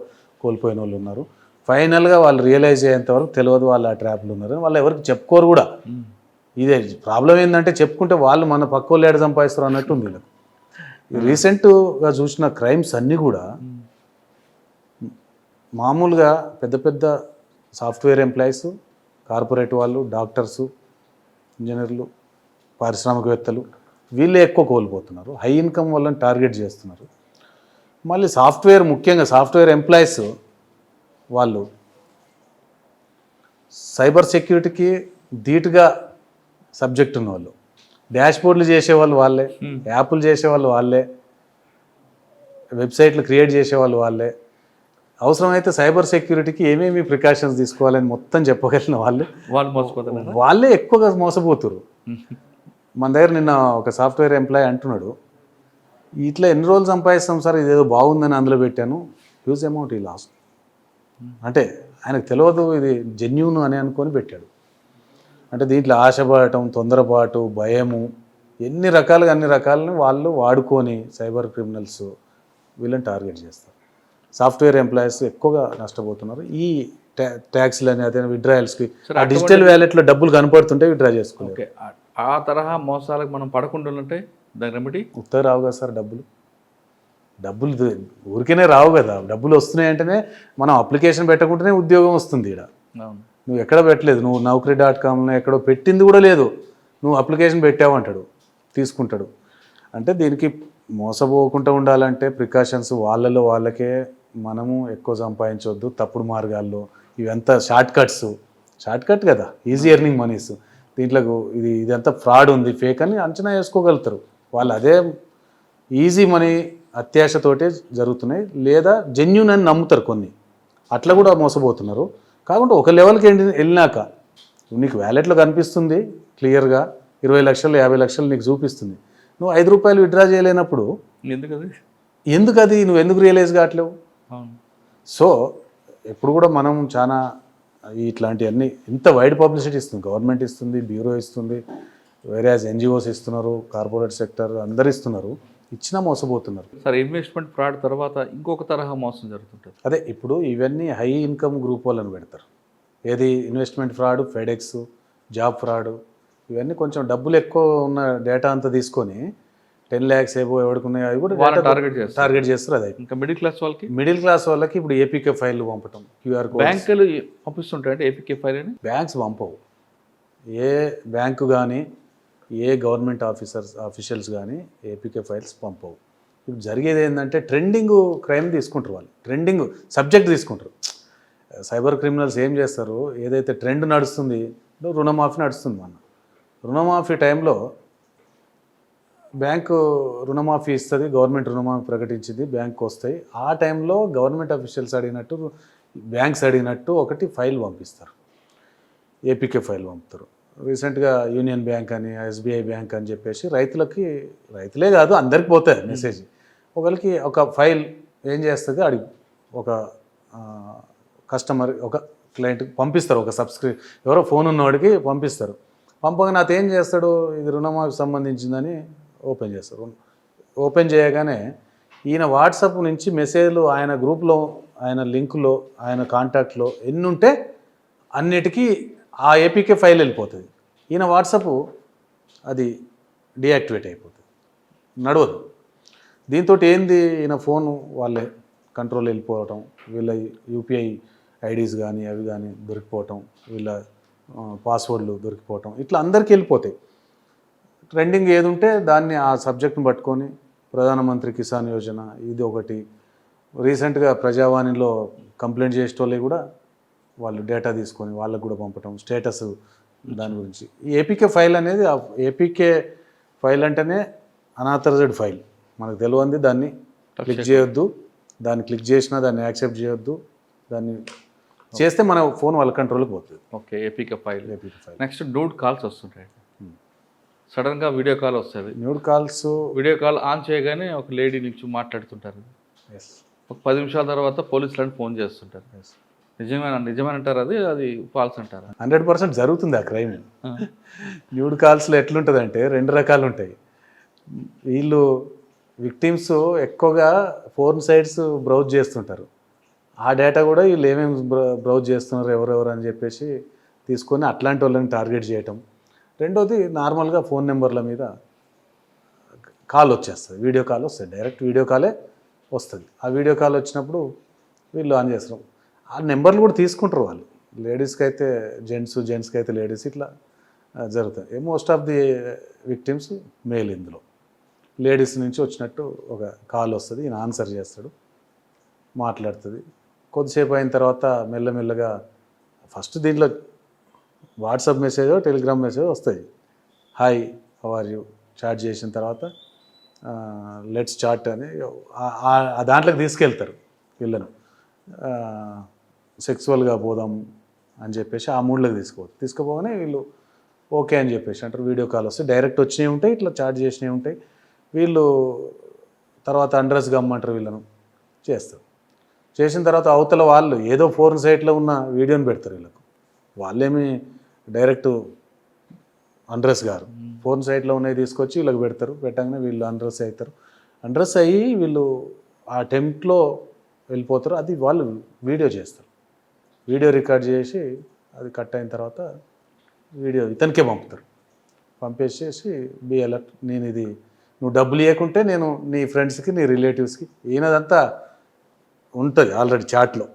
కోల్పోయిన వాళ్ళు ఉన్నారు. ఫైనల్గా వాళ్ళు రియలైజ్ అయ్యేంత వరకు తెలియదు వాళ్ళు ఆ ట్రాప్లు ఉన్నారు. వాళ్ళు ఎవరికి చెప్పుకోరు కూడా. ఇదే ప్రాబ్లం ఏంటంటే చెప్పుకుంటే వాళ్ళు మన పక్క వాళ్ళు ఏడ సంపాదిస్తారు అన్నట్టు ఉంది వీళ్ళకి. రీసెంట్గా చూసిన క్రైమ్స్ అన్నీ కూడా మామూలుగా పెద్ద పెద్ద సాఫ్ట్వేర్ ఎంప్లాయీస్, కార్పొరేట్ వాళ్ళు, డాక్టర్సు, ఇంజనీర్లు, పారిశ్రామికవేత్తలు వీళ్ళే ఎక్కువ కోల్పోతున్నారు. హై ఇన్కమ్ వాళ్ళని టార్గెట్ చేస్తున్నారు. మళ్ళీ ముఖ్యంగా సాఫ్ట్వేర్ ఎంప్లాయీస్ వాళ్ళు సైబర్ సెక్యూరిటీకి ధీటుగా సబ్జెక్ట్ ఉన్న వాళ్ళు, డాష్బోర్డ్లు చేసేవాళ్ళు వాళ్ళే, యాప్లు చేసేవాళ్ళు వాళ్ళే, వెబ్సైట్లు క్రియేట్ చేసేవాళ్ళు వాళ్ళే, అవసరమైతే సైబర్ సెక్యూరిటీకి ఏమేమి ప్రికాషన్స్ తీసుకోవాలని మొత్తం చెప్పగలిగిన వాళ్ళే ఎక్కువగా మోసపోతున్నారు. మన దగ్గర నిన్న ఒక సాఫ్ట్వేర్ ఎంప్లాయీ అంటున్నాడు, ఇట్లా ఎన్ని రోజులు సంపాదిస్తాం సార్, ఇదేదో బాగుందని అందులో పెట్టాను, హ్యూజ్ అమౌంట్ ఈ లాస్ట్. అంటే ఆయనకు తెలియదు ఇది జెన్యూన్ అని అనుకొని పెట్టాడు. అంటే దీంట్లో ఆశపడటం, తొందరపాటు, భయము, అన్ని రకాలని వాళ్ళు వాడుకొని సైబర్ క్రిమినల్స్ వీళ్ళని టార్గెట్ చేస్తారు. సాఫ్ట్వేర్ ఎంప్లాయీస్ ఎక్కువగా నష్టపోతున్నారు. ఈ ట్యాక్స్లని అదే విత్డ్రాయల్స్కి ఆ డిజిటల్ వ్యాలెట్లో డబ్బులు కనపడుతుంటే విత్డ్రా చేసుకోవాలి. ఓకే, ఆ తరహా మోసాలకు మనం పడకుండా ఉంటే దాని రెమెడీ ఉత్తర రావు కదా సార్. డబ్బులు ఊరికేనే రావు కదా. డబ్బులు వస్తున్నాయంటేనే మనం అప్లికేషన్ పెట్టకుంటేనే ఉద్యోగం వస్తుంది. ఇక్కడ నువ్వు ఎక్కడ పెట్టలేదు, నువ్వు Naukri.comలో ఎక్కడో పెట్టింది కూడా లేదు, నువ్వు అప్లికేషన్ పెట్టావంటాడు, తీసుకుంటాడు. అంటే దీనికి మోసపోకుండా ఉండాలంటే ప్రికాషన్స్ వాళ్ళకే మనము ఎక్కువ సంపాదించవద్దు. తప్పుడు మార్గాల్లో ఇవంతా షార్ట్ కట్ కదా, ఈజీ ఎర్నింగ్ మనీస్. దీంట్లో ఇదంతా ఫ్రాడ్ ఉంది, ఫేక్ అని అంచనా వేసుకోగలుగుతారు వాళ్ళు. అదే ఈజీ మనీ అత్యాశతోటే జరుగుతున్నాయి, లేదా జెన్యూన్ అని నమ్ముతారు కొన్ని, అట్లా కూడా మోసపోతున్నారు. కాకుండా ఒక లెవెల్కి వెళ్ళినాక నీకు వ్యాలెట్లో కనిపిస్తుంది క్లియర్గా 20 లక్షలు 50 లక్షలు నీకు చూపిస్తుంది, నువ్వు 5 రూపాయలు విత్డ్రా చేయలేనప్పుడు నువ్వు ఎందుకు రియలైజ్ కావట్లేవు? సో ఎప్పుడు కూడా మనం చాలా ఇట్లాంటివన్నీ ఇంత వైడ్ పబ్లిసిటీ ఇస్తుంది, గవర్నమెంట్ ఇస్తుంది, బ్యూరో ఇస్తుంది, వేరే NGOs ఇస్తున్నారు, కార్పొరేట్ సెక్టర్ అందరు ఇస్తున్నారు, ఇచ్చినా మోసపోతున్నారు. సార్, ఇన్వెస్ట్మెంట్ ఫ్రాడ్ తర్వాత ఇంకొక తరహా మోసం జరుగుతుంటుంది. అదే ఇప్పుడు ఇవన్నీ హై ఇన్కమ్ గ్రూప్ వాళ్ళని పెడతారు. ఏది investment fraud, FedEx, job fraud, ఇవన్నీ కొంచెం డబ్బులు ఎక్కువ ఉన్న డేటా అంతా తీసుకొని 10 lakhs ఏవో ఎవడుకున్నాయి అవి కూడా టార్గెట్ చేస్తారు. అదే ఇంకా మిడిల్ క్లాస్ వాళ్ళకి ఇప్పుడు APK ఫైల్ పంపటం, QR కోడ్. బ్యాంకులు పంపిస్తుంటాయంటే APK ఫైల్ అని బ్యాంక్స్ పంపవు. ఏ బ్యాంకు కానీ ఏ గవర్నమెంట్ ఆఫీషియల్స్ కానీ APK ఫైల్స్ పంపవు. ఇప్పుడు జరిగేది ఏంటంటే ట్రెండింగ్ క్రైమ్ తీసుకుంటారు వాళ్ళు, ట్రెండింగ్ సబ్జెక్ట్ తీసుకుంటారు. సైబర్ క్రిమినల్స్ ఏం చేస్తారు, ఏదైతే ట్రెండ్ నడుస్తుంది, రుణమాఫీ నడుస్తుంది. మన రుణమాఫీ టైంలో బ్యాంకు రుణమాఫీ ఇస్తుంది, గవర్నమెంట్ రుణమాఫీ ప్రకటించింది, బ్యాంకు వస్తాయి. ఆ టైంలో గవర్నమెంట్ ఆఫీషియల్స్ అడిగినట్టు, బ్యాంక్స్ అడిగినట్టు ఒకటి ఫైల్ పంపిస్తారు, APK ఫైల్ పంపుతారు. రీసెంట్గా యూనియన్ బ్యాంక్ అని, SBI బ్యాంక్ అని చెప్పేసి రైతులే కాదు అందరికి పోతాయి మెసేజ్. ఒకరికి ఒక ఫైల్ ఏం చేస్తుంది, ఒక కస్టమర్, ఒక క్లయింట్కి పంపిస్తారు, ఒక ఎవరో ఫోన్ ఉన్నవాడికి పంపిస్తారు. పంపగానే అతను ఏం చేస్తాడు, ఇది రుణమాఫీకి సంబంధించిందని ఓపెన్ చేస్తారు. ఓపెన్ చేయగానే ఈయన వాట్సాప్ నుంచి మెసేజ్లు ఆయన గ్రూప్లో, ఆయన లింకులో, ఆయన కాంటాక్ట్లో ఎన్ని ఉంటే అన్నిటికీ ఆ APK ఫైల్ వెళ్ళిపోతుంది. ఈయన వాట్సాప్ అది డీయాక్టివేట్ అయిపోతుంది, నడవదు. దీంతో ఏంది, ఈయన ఫోను వాళ్ళే కంట్రోల్ వెళ్ళిపోవటం, వీళ్ళ యూపీఐ ఐడీస్ కానీ అవి కానీ దొరికిపోవటం, వీళ్ళ పాస్వర్డ్లు దొరికిపోవటం, ఇట్లా అందరికీ వెళ్ళిపోతాయి. ట్రెండింగ్ ఏది ఉంటే దాన్ని ఆ సబ్జెక్ట్ని పట్టుకొని ప్రధానమంత్రి కిసాన్ యోజన ఇది ఒకటి, రీసెంట్గా ప్రజావాణిలో కంప్లైంట్ చేసేటోళ్ళే కూడా వాళ్ళు డేటా తీసుకొని వాళ్ళకు కూడా పంపటం, స్టేటస్ దాని గురించి. ఈ ఏపీకే ఫైల్ అనేది, ఏపీకే ఫైల్ అంటేనే అనాథరైజ్డ్ ఫైల్, మనకు తెలియంది దాన్ని క్లిక్ చేయొద్దు, దాన్ని క్లిక్ చేసినా దాన్ని యాక్సెప్ట్ చేయొద్దు, దాన్ని చేస్తే మన ఫోన్ వాళ్ళ కంట్రోల్కి పోతుంది. Okay, APK file. APK file. Next nude calls వస్తుంటాయి, సడన్గా వీడియో కాల్ వస్తుంది. Nude calls, video call on చేయగానే ఒక లేడీ నుంచి మాట్లాడుతుంటారు, ఒక 10 నిమిషాల తర్వాత పోలీసులను ఫోన్ చేస్తుంటారు. నిజమేనంటారు, అది ఫాల్స్ అంటారా? 100% జరుగుతుంది ఆ క్రైమ్. న్యూడ్ కాల్స్లో ఎట్లుంటుందంటే 2 రకాలు ఉంటాయి. వీళ్ళు విక్టిమ్స్ ఎక్కువగా ఫోన్ సైట్స్ బ్రౌజ్ చేస్తుంటారు, ఆ డేటా కూడా వీళ్ళు ఏమేమి బ్రౌజ్ చేస్తున్నారు ఎవరెవరు అని చెప్పేసి తీసుకొని అట్లాంటి వాళ్ళని టార్గెట్ చేయటం. రెండోది నార్మల్గా ఫోన్ నెంబర్ల మీద కాల్ వచ్చేస్తుంది, వీడియో కాల్ వస్తుంది, డైరెక్ట్ వీడియో కాలే వస్తుంది. ఆ వీడియో కాల్ వచ్చినప్పుడు వీళ్ళు ఆన్ చేస్తారు, ఆ నెంబర్లు కూడా తీసుకుంటారు వాళ్ళు. లేడీస్కి అయితే జెంట్స్కి అయితే లేడీస్, ఇట్లా జరుగుతుంది. Most of the victims male. ఇందులో లేడీస్ నుంచి వచ్చినట్టు ఒక కాల్ వస్తుంది, ఈయన ఆన్సర్ చేస్తాడు, మాట్లాడుతుంది. కొద్దిసేపు అయిన తర్వాత మెల్లమెల్లగా ఫస్ట్ దీంట్లో వాట్సాప్ మెసేజో టెలిగ్రామ్ మెసేజో వస్తాయి, hi how are you, chat చేసిన తర్వాత లెట్స్ చాట్ అని దాంట్లోకి తీసుకెళ్తారు వీళ్ళను. సెక్సువల్గా పోదాం అని చెప్పేసి ఆ మూడ్లోకి తీసుకుపోగానే వీళ్ళు ఓకే అని చెప్పేసి అంటారు. వీడియో కాల్ వస్తే డైరెక్ట్ వచ్చినవి ఉంటాయి, ఇట్లా చాట్ చేసినవి ఉంటాయి. వీళ్ళు తర్వాత అడ్రస్ గమ్మంటారు, వీళ్ళను చేస్తారు. చేసిన తర్వాత అవతల వాళ్ళు ఏదో ఫోన్ సైట్లో ఉన్న వీడియోని పెడతారు వీళ్ళకు. వాళ్ళేమి డైరెక్ట్ అడ్రస్ గారు, ఫోన్ సైట్లో ఉన్నవి తీసుకొచ్చి వీళ్ళకి పెడతారు. పెట్టగానే వీళ్ళు అడ్రస్ అవుతారు. అడ్రస్ అయ్యి వీళ్ళు ఆ టెంప్ట్లో వెళ్ళిపోతారు. అది వాళ్ళు వీడియో చేస్తారు, వీడియో రికార్డ్ చేసి అది కట్ అయిన తర్వాత వీడియో ఇతనికే పంపుతారు. పంపేసేసి బి అలర్ట్, నేను ఇది నువ్వు డబ్బులు ఇవ్వకుంటే నేను నీ ఫ్రెండ్స్కి నీ రిలేటివ్స్కి, ఈయనదంతా ఉంటుంది ఆల్రెడీ చాట్లో,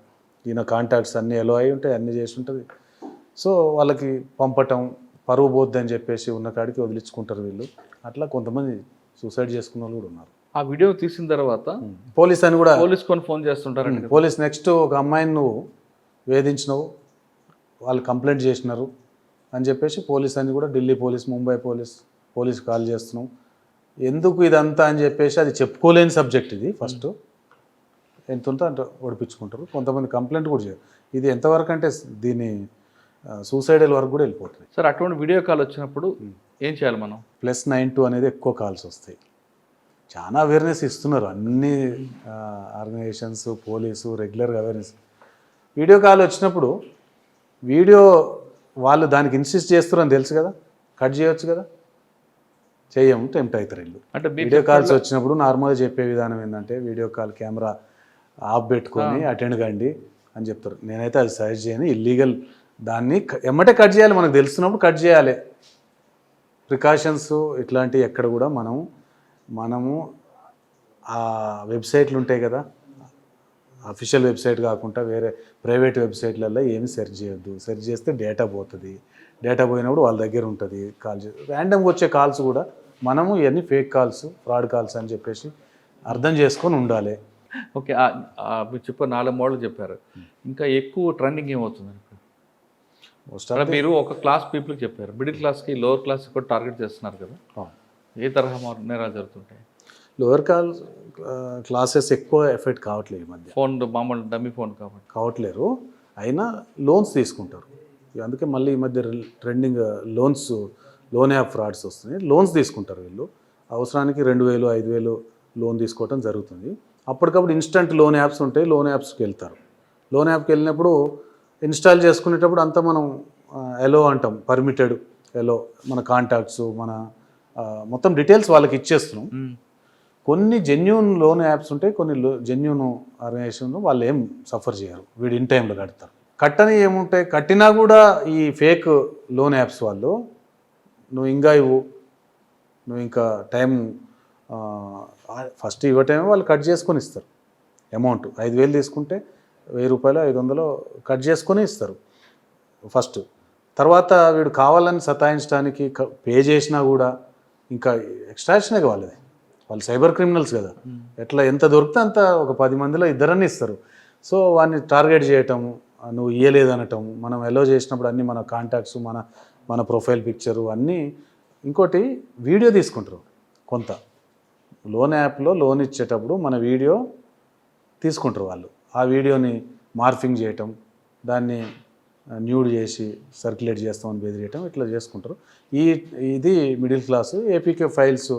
ఈయన కాంటాక్ట్స్ అన్నీ ఎలో అయి ఉంటాయి, అన్నీ చేసి ఉంటుంది. సో వాళ్ళకి పంపటం పరువు పోద్ది అని చెప్పేసి ఉన్న కాడికి వదిలించుకుంటారు వీళ్ళు. అట్లా కొంతమంది సూసైడ్ చేసుకున్న వాళ్ళు కూడా ఉన్నారు. ఆ వీడియో తీసిన తర్వాత పోలీస్ అని కూడా పోలీసుకొని ఫోన్ చేస్తుంటారండి. పోలీస్ నెక్స్ట్ ఒక అమ్మాయిని నువ్వు వేధించినావు, వాళ్ళు కంప్లైంట్ చేసినారు అని చెప్పేసి పోలీస్ అని కూడా Delhi police, Mumbai police call చేస్తున్నాం. ఎందుకు ఇదంతా అని చెప్పేసి అది చెప్పుకోలేని సబ్జెక్ట్ ఇది. ఫస్ట్ ఎంత ఉంటే అంత ఓడిపించుకుంటారు. కొంతమంది కంప్లైంట్ కూడా చేయరు. ఇది ఎంతవరకు అంటే దీన్ని సూసైడల్ వరకు కూడా వెళ్ళిపోతుంది. సార్ అటువంటి వీడియో కాల్ వచ్చినప్పుడు ఏం చేయాలి మనం? +92 అనేది ఎక్కువ కాల్స్ వస్తాయి. చాలా అవేర్నెస్ ఇస్తున్నారు అన్ని ఆర్గనైజేషన్స్, పోలీసు రెగ్యులర్గా అవేర్నెస్. వీడియో కాల్ వచ్చినప్పుడు వీడియో వాళ్ళు దానికి ఇన్సిస్ట్ చేస్తున్నారని తెలుసు కదా, కట్ చేయొచ్చు కదా, చెయ్యము, టెంప్ట్ అవుతారు వీళ్ళు. అంటే వీడియో కాల్స్ వచ్చినప్పుడు నార్మల్గా చెప్పే విధానం ఏంటంటే వీడియో కాల్ కెమెరా ఆఫ్ పెట్టుకొని అటెండ్ కండి అని చెప్తారు. నేనైతే అది సజెస్ట్ చేయను, ఇల్లీగల్. దాన్ని ఎమ్మటే కట్ చేయాలి, మనకు తెలుస్తున్నప్పుడు కట్ చేయాలి. ప్రికాషన్స్ ఇట్లాంటివి ఎక్కడ కూడా మనము ఆ వెబ్సైట్లు ఉంటాయి కదా, అఫీషియల్ వెబ్సైట్ కాకుండా వేరే ప్రైవేట్ వెబ్సైట్లలో ఏమి సెర్చ్ చేయొద్దు. సెర్చ్ చేస్తే డేటా పోతుంది. డేటా పోయినప్పుడు వాళ్ళ దగ్గర ఉంటుంది కాల్. ర్యాండమ్గా వచ్చే కాల్స్ కూడా మనము ఇవన్నీ ఫేక్ కాల్స్, ఫ్రాడ్ కాల్స్ అని చెప్పేసి అర్థం చేసుకొని ఉండాలి. ఓకే, మీరు చెప్పారు 4 మోడల్ చెప్పారు. ఇంకా ఎక్కువ ట్రెండింగ్ ఏమవుతుంది? మీరు ఒక క్లాస్ పీపుల్కి చెప్పారు, మిడిల్ క్లాస్కి లోవర్ క్లాస్కి కూడా టార్గెట్ చేస్తున్నారు కదా, ఏ తరహా నేరాలు జరుగుతుంటాయి? లోవర్ క్లాసెస్ ఎక్కువ ఎఫెక్ట్ కావట్లేదు ఈ మధ్య. ఫోన్ మామూలు డమ్మీ ఫోన్ కాబట్టి కావట్లేరు, అయినా లోన్స్ తీసుకుంటారు. అందుకే మళ్ళీ ఈ మధ్య ట్రెండింగ్ లోన్ యాప్ ఫ్రాడ్స్ వస్తున్నాయి. లోన్స్ తీసుకుంటారు వీళ్ళు. అవసరానికి 2000, 5000 లోన్ తీసుకోవడం జరుగుతుంది. అప్పటికప్పుడు ఇన్స్టంట్ లోన్ యాప్స్ ఉంటాయి, లోన్ యాప్స్కి వెళ్తారు. లోన్ యాప్కి వెళ్ళినప్పుడు ఇన్స్టాల్ చేసుకునేటప్పుడు అంతా మనం ఎలో అంటాం, పర్మిటెడ్ ఎలో, మన కాంటాక్ట్స్, మన మొత్తం డీటెయిల్స్ వాళ్ళకి ఇచ్చేస్తున్నాం. కొన్ని జెన్యూన్ లోన్ యాప్స్ ఉంటాయి, కొన్ని జెన్యూన్ ఆర్గనైజేషన్లు వాళ్ళు ఏం సఫర్ చేయరు, వీడు ఇన్ టైంలో కడతారు. కట్టని ఏముంటాయి, కట్టినా కూడా ఈ ఫేక్ లోన్ యాప్స్ వాళ్ళు నువ్వు ఇంకా ఇవ్వు, నువ్వు ఇంకా టైం ఫస్ట్ ఇవ్వటమే వాళ్ళు కట్ చేసుకొని ఇస్తారు అమౌంట్. 5,000 తీసుకుంటే 1,000 రూపాయలు 500 కట్ చేసుకొని ఇస్తారు ఫస్ట్. తర్వాత వీడు కావాలని సతాయించడానికి పే చేసినా కూడా ఇంకా ఎక్స్ట్రాక్షనే వాళ్ళది. వాళ్ళు సైబర్ క్రిమినల్స్ కదా, ఎట్లా ఎంత దొరికితే అంత ఒక 10 మందిలో ఇద్దరని ఇస్తారు. సో వాడిని టార్గెట్ చేయటము, నువ్వు ఇయ్యలేదనటం, మనం ఎలో చేసినప్పుడు అన్నీ మన కాంటాక్ట్స్, మన ప్రొఫైల్ పిక్చరు అన్నీ. ఇంకోటి వీడియో తీసుకుంటారు కొంత. లోన్ యాప్లో లోన్ ఇచ్చేటప్పుడు మన వీడియో తీసుకుంటారు వాళ్ళు. ఆ వీడియోని మార్ఫింగ్ చేయటం, దాన్ని న్యూడ్ చేసి సర్క్యులేట్ చేస్తామని బెదిరియటం, ఇట్లా చేసుకుంటారు. ఇది మిడిల్ క్లాసు. ఏపీకే ఫైల్స్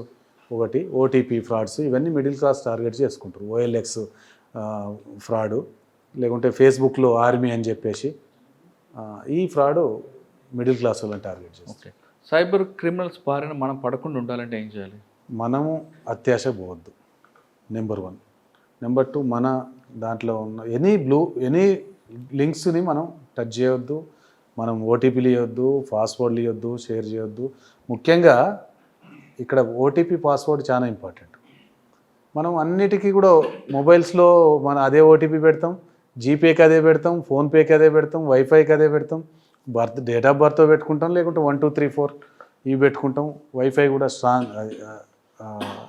ఒకటి, ఓటీపీ ఫ్రాడ్స్, ఇవన్నీ మిడిల్ క్లాస్ టార్గెట్ చేసుకుంటారు. ఓఎల్ఎక్స్ ఫ్రాడు, లేకుంటే ఫేస్బుక్లో ఆర్మీ అని చెప్పేసి ఈ ఫ్రాడు మిడిల్ క్లాస్ వాళ్ళని టార్గెట్ చేస్తారు. ఓకే, సైబర్ క్రిమినల్స్ బారిన మనం పడకుండా ఉండాలంటే ఏం చేయాలి? మనము అత్యాశ పోవద్దు, నెంబర్ 1. నెంబర్ 2, మన దాంట్లో ఉన్న ఎనీ లింక్స్ని మనం టచ్ చేయొద్దు, మనం ఓటీపీలు ఇవ్వద్దు, పాస్వర్డ్లు ఇవ్వద్దు, షేర్ చేయొద్దు. ముఖ్యంగా ఇక్కడ ఓటీపీ పాస్వర్డ్ చాలా ఇంపార్టెంట్. మనం అన్నిటికీ కూడా మొబైల్స్లో మన అదే ఓటీపీ పెడతాం, జీపేకి అదే పెడతాం, ఫోన్పేకి అదే పెడతాం, వైఫైకి అదే పెడతాం, డేట్ ఆఫ్ బర్త్ పెట్టుకుంటాం, లేకుంటే 1 2 3 4 ఇవి పెట్టుకుంటాం. వైఫై కూడా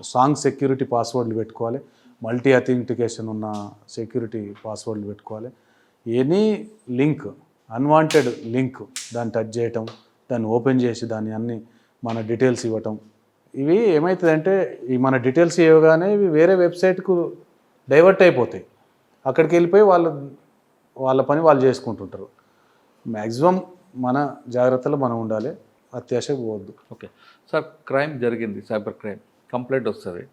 స్ట్రాంగ్ సెక్యూరిటీ పాస్వర్డ్లు పెట్టుకోవాలి, మల్టీ అథెంటికేషన్ ఉన్న సెక్యూరిటీ పాస్వర్డ్లు పెట్టుకోవాలి. ఎనీ లింక్, అన్వాంటెడ్ లింక్, దాన్ని టచ్ చేయటం, దాన్ని ఓపెన్ చేసి దాన్ని అన్ని మన డీటెయిల్స్ ఇవ్వటం, ఇవి ఏమవుతుందంటే ఈ మన డీటెయిల్స్ ఇవ్వగానే ఇవి వేరే వెబ్సైట్కు డైవర్ట్ అయిపోతాయి. అక్కడికి వెళ్ళిపోయి వాళ్ళ పని వాళ్ళు చేసుకుంటుంటారు. మ్యాక్సిమం మన జాగ్రత్తలో మనం ఉండాలి, అత్యాశ పోవద్దు. ఓకే సార్, క్రైమ్ జరిగింది, సైబర్ క్రైమ్ కంప్లైంట్ వస్తుంది.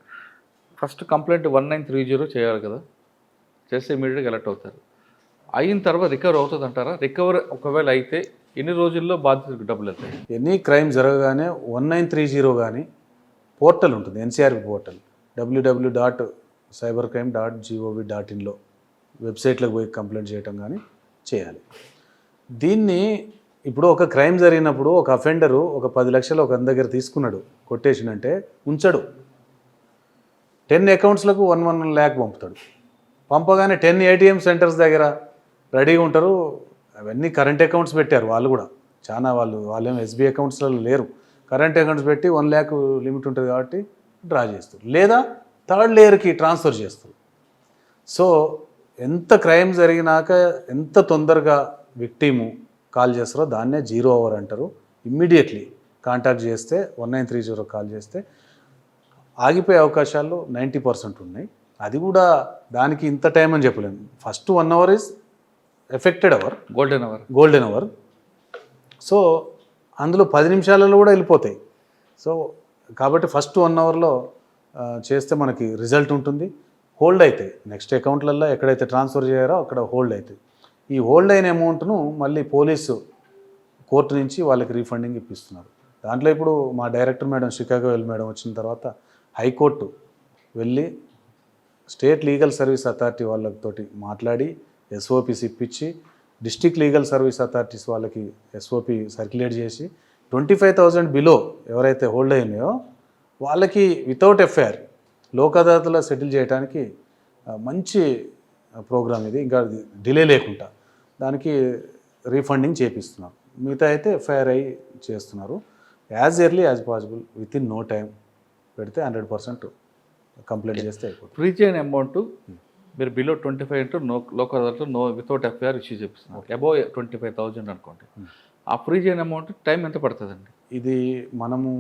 ఫస్ట్ కంప్లైంట్ 1930 చేయాలి కదా, చేస్తే ఇమీడియట్గా అలర్ట్ అవుతారు. అయిన తర్వాత రికవర్ అవుతుంది అంటారా? రికవర్ ఒకవేళ అయితే ఎన్ని రోజుల్లో బాధితులకు డబ్బులు వెళ్తాయి? ఎనీ క్రైమ్ జరగగానే 1930 కానీ పోర్టల్ ఉంటుంది, ఎన్సీఆర్బి పోర్టల్, www.cybercrime.gov.in వెబ్సైట్లోకి పోయి కంప్లైంట్ చేయటం కానీ చేయాలి. దీన్ని ఇప్పుడు ఒక క్రైమ్ జరిగినప్పుడు ఒక అఫెండరు ఒక 10 లక్షలు ఒక దగ్గర తీసుకున్నాడు, కొట్టేసినంటే ఉంచడు. 10 అకౌంట్స్లకు 1 lakh పంపుతాడు. పంపగానే 10 ATM సెంటర్స్ దగ్గర రెడీగా ఉంటారు. అవన్నీ కరెంట్ అకౌంట్స్ పెట్టారు వాళ్ళు కూడా, చాలా వాళ్ళేమో ఎస్బీ అకౌంట్స్లలో లేరు. కరెంట్ అకౌంట్స్ పెట్టి 1 lakh లిమిట్ ఉంటుంది కాబట్టి డ్రా చేస్తారు, లేదా థర్డ్ లేయర్కి ట్రాన్స్ఫర్ చేస్తారు. సో ఎంత క్రైమ్ జరిగినాక ఎంత తొందరగా విక్టిము కాల్ చేస్తారో దాన్నే 0 hour అంటారు. ఇమ్మీడియట్లీ కాంటాక్ట్ చేస్తే 1930 కాల్ చేస్తే ఆగిపోయే అవకాశాలు 90% ఉన్నాయి. అది కూడా దానికి ఇంత టైం అని చెప్పలేము. First 1 hour is affected hour, golden hour. So అందులో 10 నిమిషాలలో కూడా వెళ్ళిపోతాయి. సో కాబట్టి ఫస్ట్ 1 hourలో చేస్తే మనకి రిజల్ట్ ఉంటుంది. హోల్డ్ అవుతాయి నెక్స్ట్ అకౌంట్లలో, ఎక్కడైతే ట్రాన్స్ఫర్ చేయారో అక్కడ హోల్డ్ అవుతాయి. ఈ హోల్డ్ అయిన అమౌంట్ను మళ్ళీ పోలీసు కోర్టు నుంచి వాళ్ళకి రీఫండింగ్ ఇప్పిస్తున్నారు. దాంట్లో ఇప్పుడు మా డైరెక్టర్ మేడం షికాగో మేడం వచ్చిన తర్వాత హైకోర్టు వెళ్ళి స్టేట్ లీగల్ సర్వీస్ అథారిటీ వాళ్ళతోటి మాట్లాడి ఎస్ఓపిస్ ఇప్పించి, డిస్ట్రిక్ట్ లీగల్ సర్వీస్ అథారిటీస్ వాళ్ళకి ఎస్ఓపి సర్క్యులేట్ చేసి 25,000 బిలో ఎవరైతే హోల్డ్ అయినాయో వాళ్ళకి వితౌట్ ఎఫ్ఐఆర్ లోక్ అదాలత్లో సెటిల్ చేయడానికి మంచి ప్రోగ్రామ్ ఇది. ఇంకా డిలే లేకుండా దానికి రీఫండింగ్ చేపిస్తున్నారు. మిగతా అయితే ఎఫ్ఐఆర్ అయ్యి చేస్తున్నారు. As early as possible within no time పెడితే 100% కంప్లైంట్ చేస్తే అయిపోతుంది. ఫ్రీ చేయని అమౌంట్ మీరు బిలో 25 అంటే లోకల్ అదాలత్లో నో వితౌట్ ఎఫ్ఐఆర్ ఇష్యూ చేపిస్తున్నారు. అబోవ్ 25,000 అనుకోండి, ఆ ఫ్రీ చేయని అమౌంట్ టైం ఎంత పడుతుందండి? ఇది మనము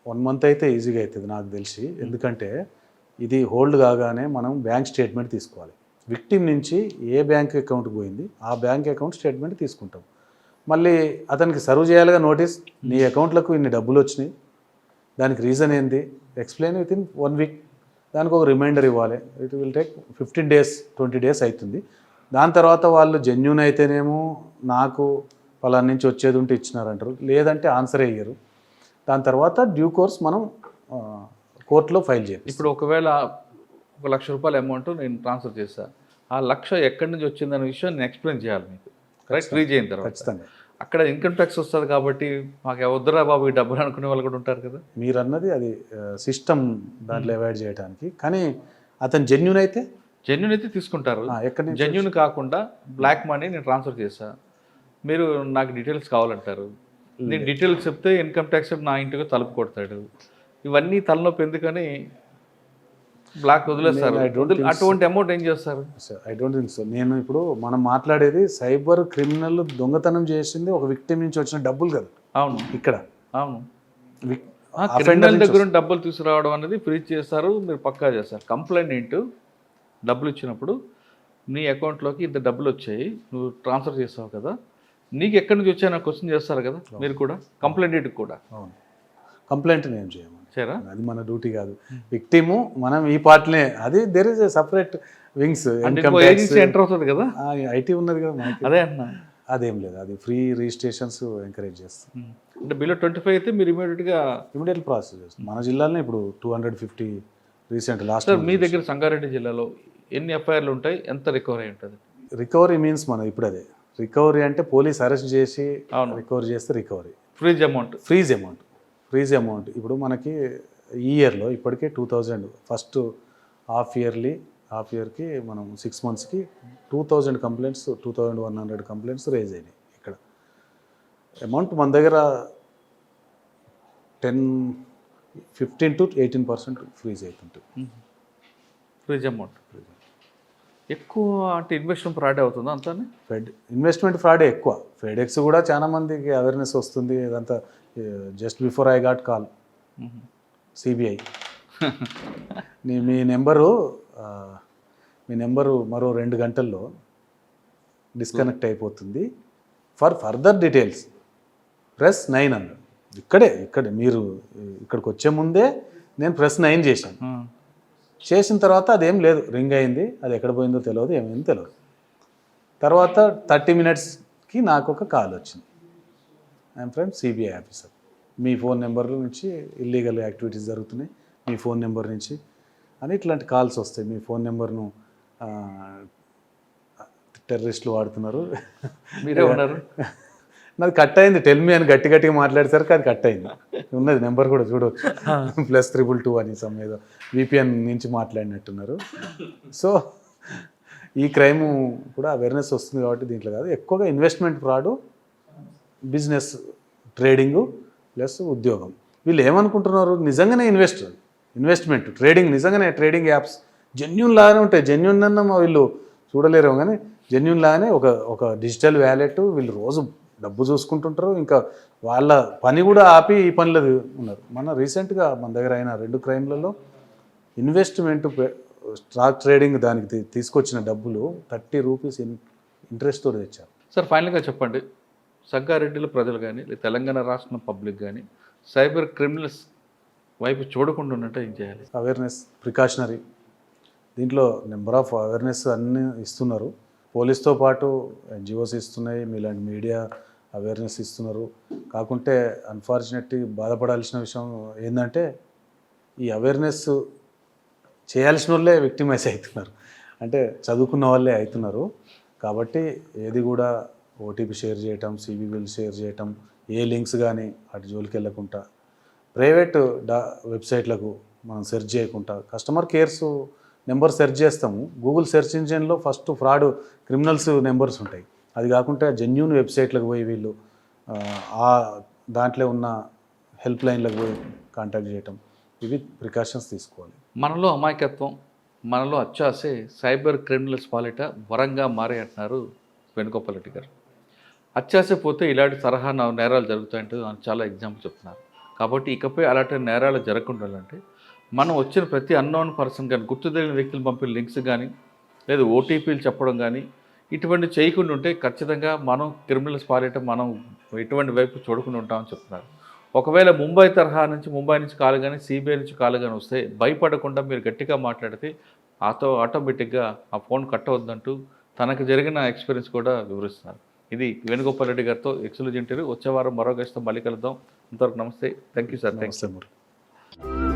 1 month అయితే ఈజీగా అవుతుంది నాకు తెలిసి. ఎందుకంటే ఇది హోల్డ్ కాగానే మనం బ్యాంక్ స్టేట్మెంట్ తీసుకోవాలి. విక్టిమ్ నుంచి ఏ బ్యాంక్ అకౌంట్కి పోయింది ఆ బ్యాంక్ అకౌంట్ స్టేట్మెంట్ తీసుకుంటాం. మళ్ళీ అతనికి సర్వ్ చేయాలిగా నోటీస్, నీ అకౌంట్లకు ఇన్ని డబ్బులు వచ్చినాయి, దానికి రీజన్ ఏంది, ఎక్స్ప్లెయిన్ విత్ ఇన్ 1 week. దానికి ఒక రిమైండర్ ఇవ్వాలి. It will take 15 days 20 days అవుతుంది. దాని తర్వాత వాళ్ళు జెన్యూన్ అయితేనేమో నాకు పలానా నుంచి వచ్చేది ఉంటే ఇచ్చినారంటారు, లేదంటే ఆన్సర్ అయ్యారు. దాని తర్వాత డ్యూ కోర్స్ మనం కోర్టులో ఫైల్ చేయాలి. ఇప్పుడు ఒకవేళ 1,00,000 రూపాయల అమౌంట్ నేను ట్రాన్స్ఫర్ చేస్తాను, ఆ 1,00,000 ఎక్కడి నుంచి వచ్చిందనే విషయం నేను ఎక్స్ప్లెయిన్ చేయాలి మీకు, రైట్? ఫ్రీ చేయని తర్వాత ఖచ్చితంగా అక్కడ ఇన్కమ్ ట్యాక్స్ వస్తుంది కాబట్టి మాకు వద్దురా బాబు ఈ డబ్బులు అనుకునే వాళ్ళు కూడా ఉంటారు కదా. మీరు అన్నది అది సిస్టమ్ దాంట్లో అవాయిడ్ చేయడానికి. కానీ అతను జెన్యున్ అయితే జెన్యున్ అయితే తీసుకుంటారు. ఎక్కడి నుంచి జెన్యున్ కాకుండా బ్లాక్ మనీ నేను ట్రాన్స్ఫర్ చేశా, మీరు నాకు డీటెయిల్స్ కావాలంటారు. నేను డీటెయిల్స్ చెప్తే ఇన్కమ్ ట్యాక్స్ నా ఇంటికి తలుపు కొడతాడు. ఇవన్నీ తలనొప్పి ఎందుకని బ్లాక్ వదిలేస్తారు. అటువంటి అమౌంట్ ఏం చేస్తారు? I don't think so. నేను ఇప్పుడు మనం మాట్లాడేది సైబర్ క్రిమినల్ దొంగతనం చేసింది ఒక విక్టిమ్ నుంచి వచ్చిన డబ్బులు కదా. అవును, ఇక్కడ అవును. క్రిమినల్ దగ్గర డబ్బులు తీసుకురావడం అనేది ఫ్రీజ్ చేస్తారు, మీరు పక్కా చేస్తారు. కంప్లైంట్ డబ్బులు ఇచ్చినప్పుడు నీ అకౌంట్లోకి ఇంత డబ్బులు వచ్చాయి, నువ్వు ట్రాన్స్ఫర్ చేస్తావు కదా, నీకు ఎక్కడి నుంచి వచ్చాయని క్వశ్చన్ చేస్తారు కదా మీరు కూడా. కంప్లైంట్ కూడా అవును, కంప్లైంట్ ఏం చేయము, సరేనా? అది మన డ్యూటీ కాదు. విక్టిము మనం ఈ పార్ట్నే, అది there is separate wings. Agency enter అవుతుంది కదా, ఐటీ ఉన్నది కదా మనకి. అదే అన్నా, అదేం లేదు, అది ఫ్రీ రిజిస్ట్రేషన్స్ ఎంకరేజ్ చేస్తాం. అంటే బిలో 25 అయితే మీరు ఇమీడియట్ ప్రాసెస్ చేస్తాం. మన జిల్లాలో ఇప్పుడు 250 రీసెంట్ లాస్ట్. మీ దగ్గర సంగారెడ్డి జిల్లాలో ఎన్ని ఎఫ్ఐఆర్లు ఉంటాయి, ఎంత రికవరీ ఉంటుంది? రికవరీ మీన్స్ మనం ఇప్పుడు అదే రికవరీ అంటే పోలీస్ అరెస్ట్ చేసి రికవరీ చేస్తే రికవరీ. ఫ్రీజ్ అమౌంట్ ఇప్పుడు మనకి ఈ ఇయర్లో ఇప్పటికే 2000 ఫస్ట్ హాఫ్ ఇయర్కి మనం 6 monthsకి 2000 కంప్లైంట్స్, 2100 కంప్లైంట్స్ రేజ్ అయినాయి. ఇక్కడ అమౌంట్ మన దగ్గర 15 to 18% ఫ్రీజ్ అవుతుంటుంది. ఫ్రీజ్ అమౌంట్ ఎక్కువ అంటే ఇన్వెస్ట్మెంట్ ఫ్రాడ్ అవుతుందా అంతా? ఇన్వెస్ట్మెంట్ ఫ్రాడే ఎక్కువ. ఫెడెక్స్ కూడా చాలా మందికి అవేర్నెస్ వస్తుంది. ఇదంతా just before I got call CBI me number మరో 2 గంటల్లో డిస్కనెక్ట్ అయిపోతుంది, ఫర్ ఫర్దర్ డీటెయిల్స్ ప్రెస్ 9 అన్నాడు. ఇక్కడే మీరు ఇక్కడికి వచ్చే ముందే నేను ప్రెస్ 9 చేసిన తర్వాత అదేం లేదు, రింగ్ అయింది, అది ఎక్కడ పోయిందో తెలియదు, ఏమైందో తెలియదు. తర్వాత 30 minutesకి నాకు ఒక కాల్ వచ్చింది, I'm from CBI officer, me phone number నుంచి ఇల్లీగల్ యాక్టివిటీస్ జరుగుతున్నాయి, మీ ఫోన్ నెంబర్ నుంచి అని ఇట్లాంటి కాల్స్ వస్తాయి. మీ ఫోన్ నెంబర్ను టెర్రరిస్టులు వాడుతున్నారు, మీరే ఉన్నారు. నాది కట్ అయింది, టెల్ మీ అని గట్టిగా మాట్లాడేసరికి అది కట్ అయింది. ఉన్నది నెంబర్ కూడా చూడవచ్చు, +222 అని ఏదో విపిఎన్ నుంచి మాట్లాడినట్టున్నారు. సో ఈ క్రైమ్ కూడా అవేర్నెస్ వస్తుంది కాబట్టి దీంట్లో కాదు, ఎక్కువగా investment fraud, business, trading plus ఉద్యోగం. వీళ్ళు ఏమనుకుంటున్నారు, నిజంగానే ఇన్వెస్ట్మెంట్ ట్రేడింగ్, నిజంగానే ట్రేడింగ్ యాప్స్ జెన్యున్ లాగానే ఉంటాయి. జెన్యున్ అన్న వీళ్ళు చూడలేరు, కానీ జెన్యున్ లాగానే ఒక డిజిటల్ వ్యాలెట్, వీళ్ళు రోజు డబ్బు చూసుకుంటుంటారు, ఇంకా వాళ్ళ పని కూడా ఆపి ఈ పనిలో ఉన్నారు. రీసెంట్గా మన దగ్గర అయిన 2 క్రైమ్లలో ఇన్వెస్ట్మెంట్ స్టాక్ ట్రేడింగ్ దానికి తీసుకొచ్చిన డబ్బులు 30 రూపీస్ ఇంట్రెస్ట్తో తెచ్చారు. సార్ ఫైనల్గా చెప్పండి, సంగారెడ్డిలో ప్రజలు కానీ తెలంగాణ రాష్ట్రం పబ్లిక్ కానీ సైబర్ క్రిమినల్స్ వైపు చూడకుండా ఉన్నట్టు ఏం చేయాలి? అవేర్నెస్, ప్రికాషనరీ, దీంట్లో నెంబర్ ఆఫ్ అవేర్నెస్ అన్నీ ఇస్తున్నారు. పోలీస్తో పాటు ఎన్జిఓస్ ఇస్తున్నాయి, మీలాంటి మీడియా అవేర్నెస్ ఇస్తున్నారు. కాకుంటే అన్ఫార్చునేట్లీ బాధపడాల్సిన విషయం ఏంటంటే ఈ అవేర్నెస్ చేయాల్సిన వాళ్ళే విక్టిమైజ్ అవుతున్నారు, అంటే చదువుకున్న వాళ్ళే అవుతున్నారు. కాబట్టి ఏది కూడా ఓటీపీ షేర్ చేయటం, సివివిలు షేర్ చేయటం, ఏ లింక్స్ కానీ అటు జోలికి వెళ్ళకుండా, ప్రైవేట్ వెబ్సైట్లకు మనం సెర్చ్ చేయకుండా, కస్టమర్ కేర్స్ నెంబర్ సెర్చ్ చేస్తాము, గూగుల్ సెర్చ్ ఇంజిన్లో ఫస్ట్ ఫ్రాడ్ క్రిమినల్స్ నెంబర్స్ ఉంటాయి. అది కాకుండా జెన్యూన్ వెబ్సైట్లకు పోయి వీళ్ళు దాంట్లో ఉన్న హెల్ప్ లైన్లకు పోయి కాంటాక్ట్ చేయటం, ఇవి ప్రికాషన్స్ తీసుకోవాలి. మనలో అమాయకత్వం, మనలో అత్యాసే సైబర్ క్రిమినల్స్ పాలిట వరంగా మారే అంటున్నారు వేణుగోపాల్ గారు. అత్యాస పోతే ఇలాంటి తరహా నేరాలు జరుగుతాయంటే చాలా ఎగ్జాంపుల్ చెప్తున్నారు. కాబట్టి ఇకపై అలాంటి నేరాలు జరగకుండా అంటే మనం వచ్చిన ప్రతి అన్నోన్ పర్సన్ కానీ, గుర్తు తెలియని వ్యక్తులు పంపిన లింక్స్ కానీ, లేదా ఓటీపీలు చెప్పడం కానీ, ఇటువంటి చేయకుండా ఉంటే ఖచ్చితంగా మనం క్రిమినల్స్ పాలిట మనం ఎటువంటి వైపు చూడకుండా ఉంటామని చెప్తున్నారు. ఒకవేళ ముంబై నుంచి కాల్ కానీ, సిబిఐ నుంచి కాల్ కానీ వస్తే భయపడకుండా మీరు గట్టిగా మాట్లాడితే ఆటోమేటిక్గా ఆ ఫోన్ కట్ అవుద్దంటూ తనకు జరిగిన ఎక్స్పీరియన్స్ కూడా వివరిస్తున్నారు. ఇది వేణుగోపాల్ రెడ్డి గారితో ఎక్స్క్లూజివ్ ఇంటర్వ్యూ. వచ్చే వారం మరో గెస్ట్తో మళ్ళీ కలుద్దాం. అంతవరకు నమస్తే. Thank you sir. థ్యాంక్స్.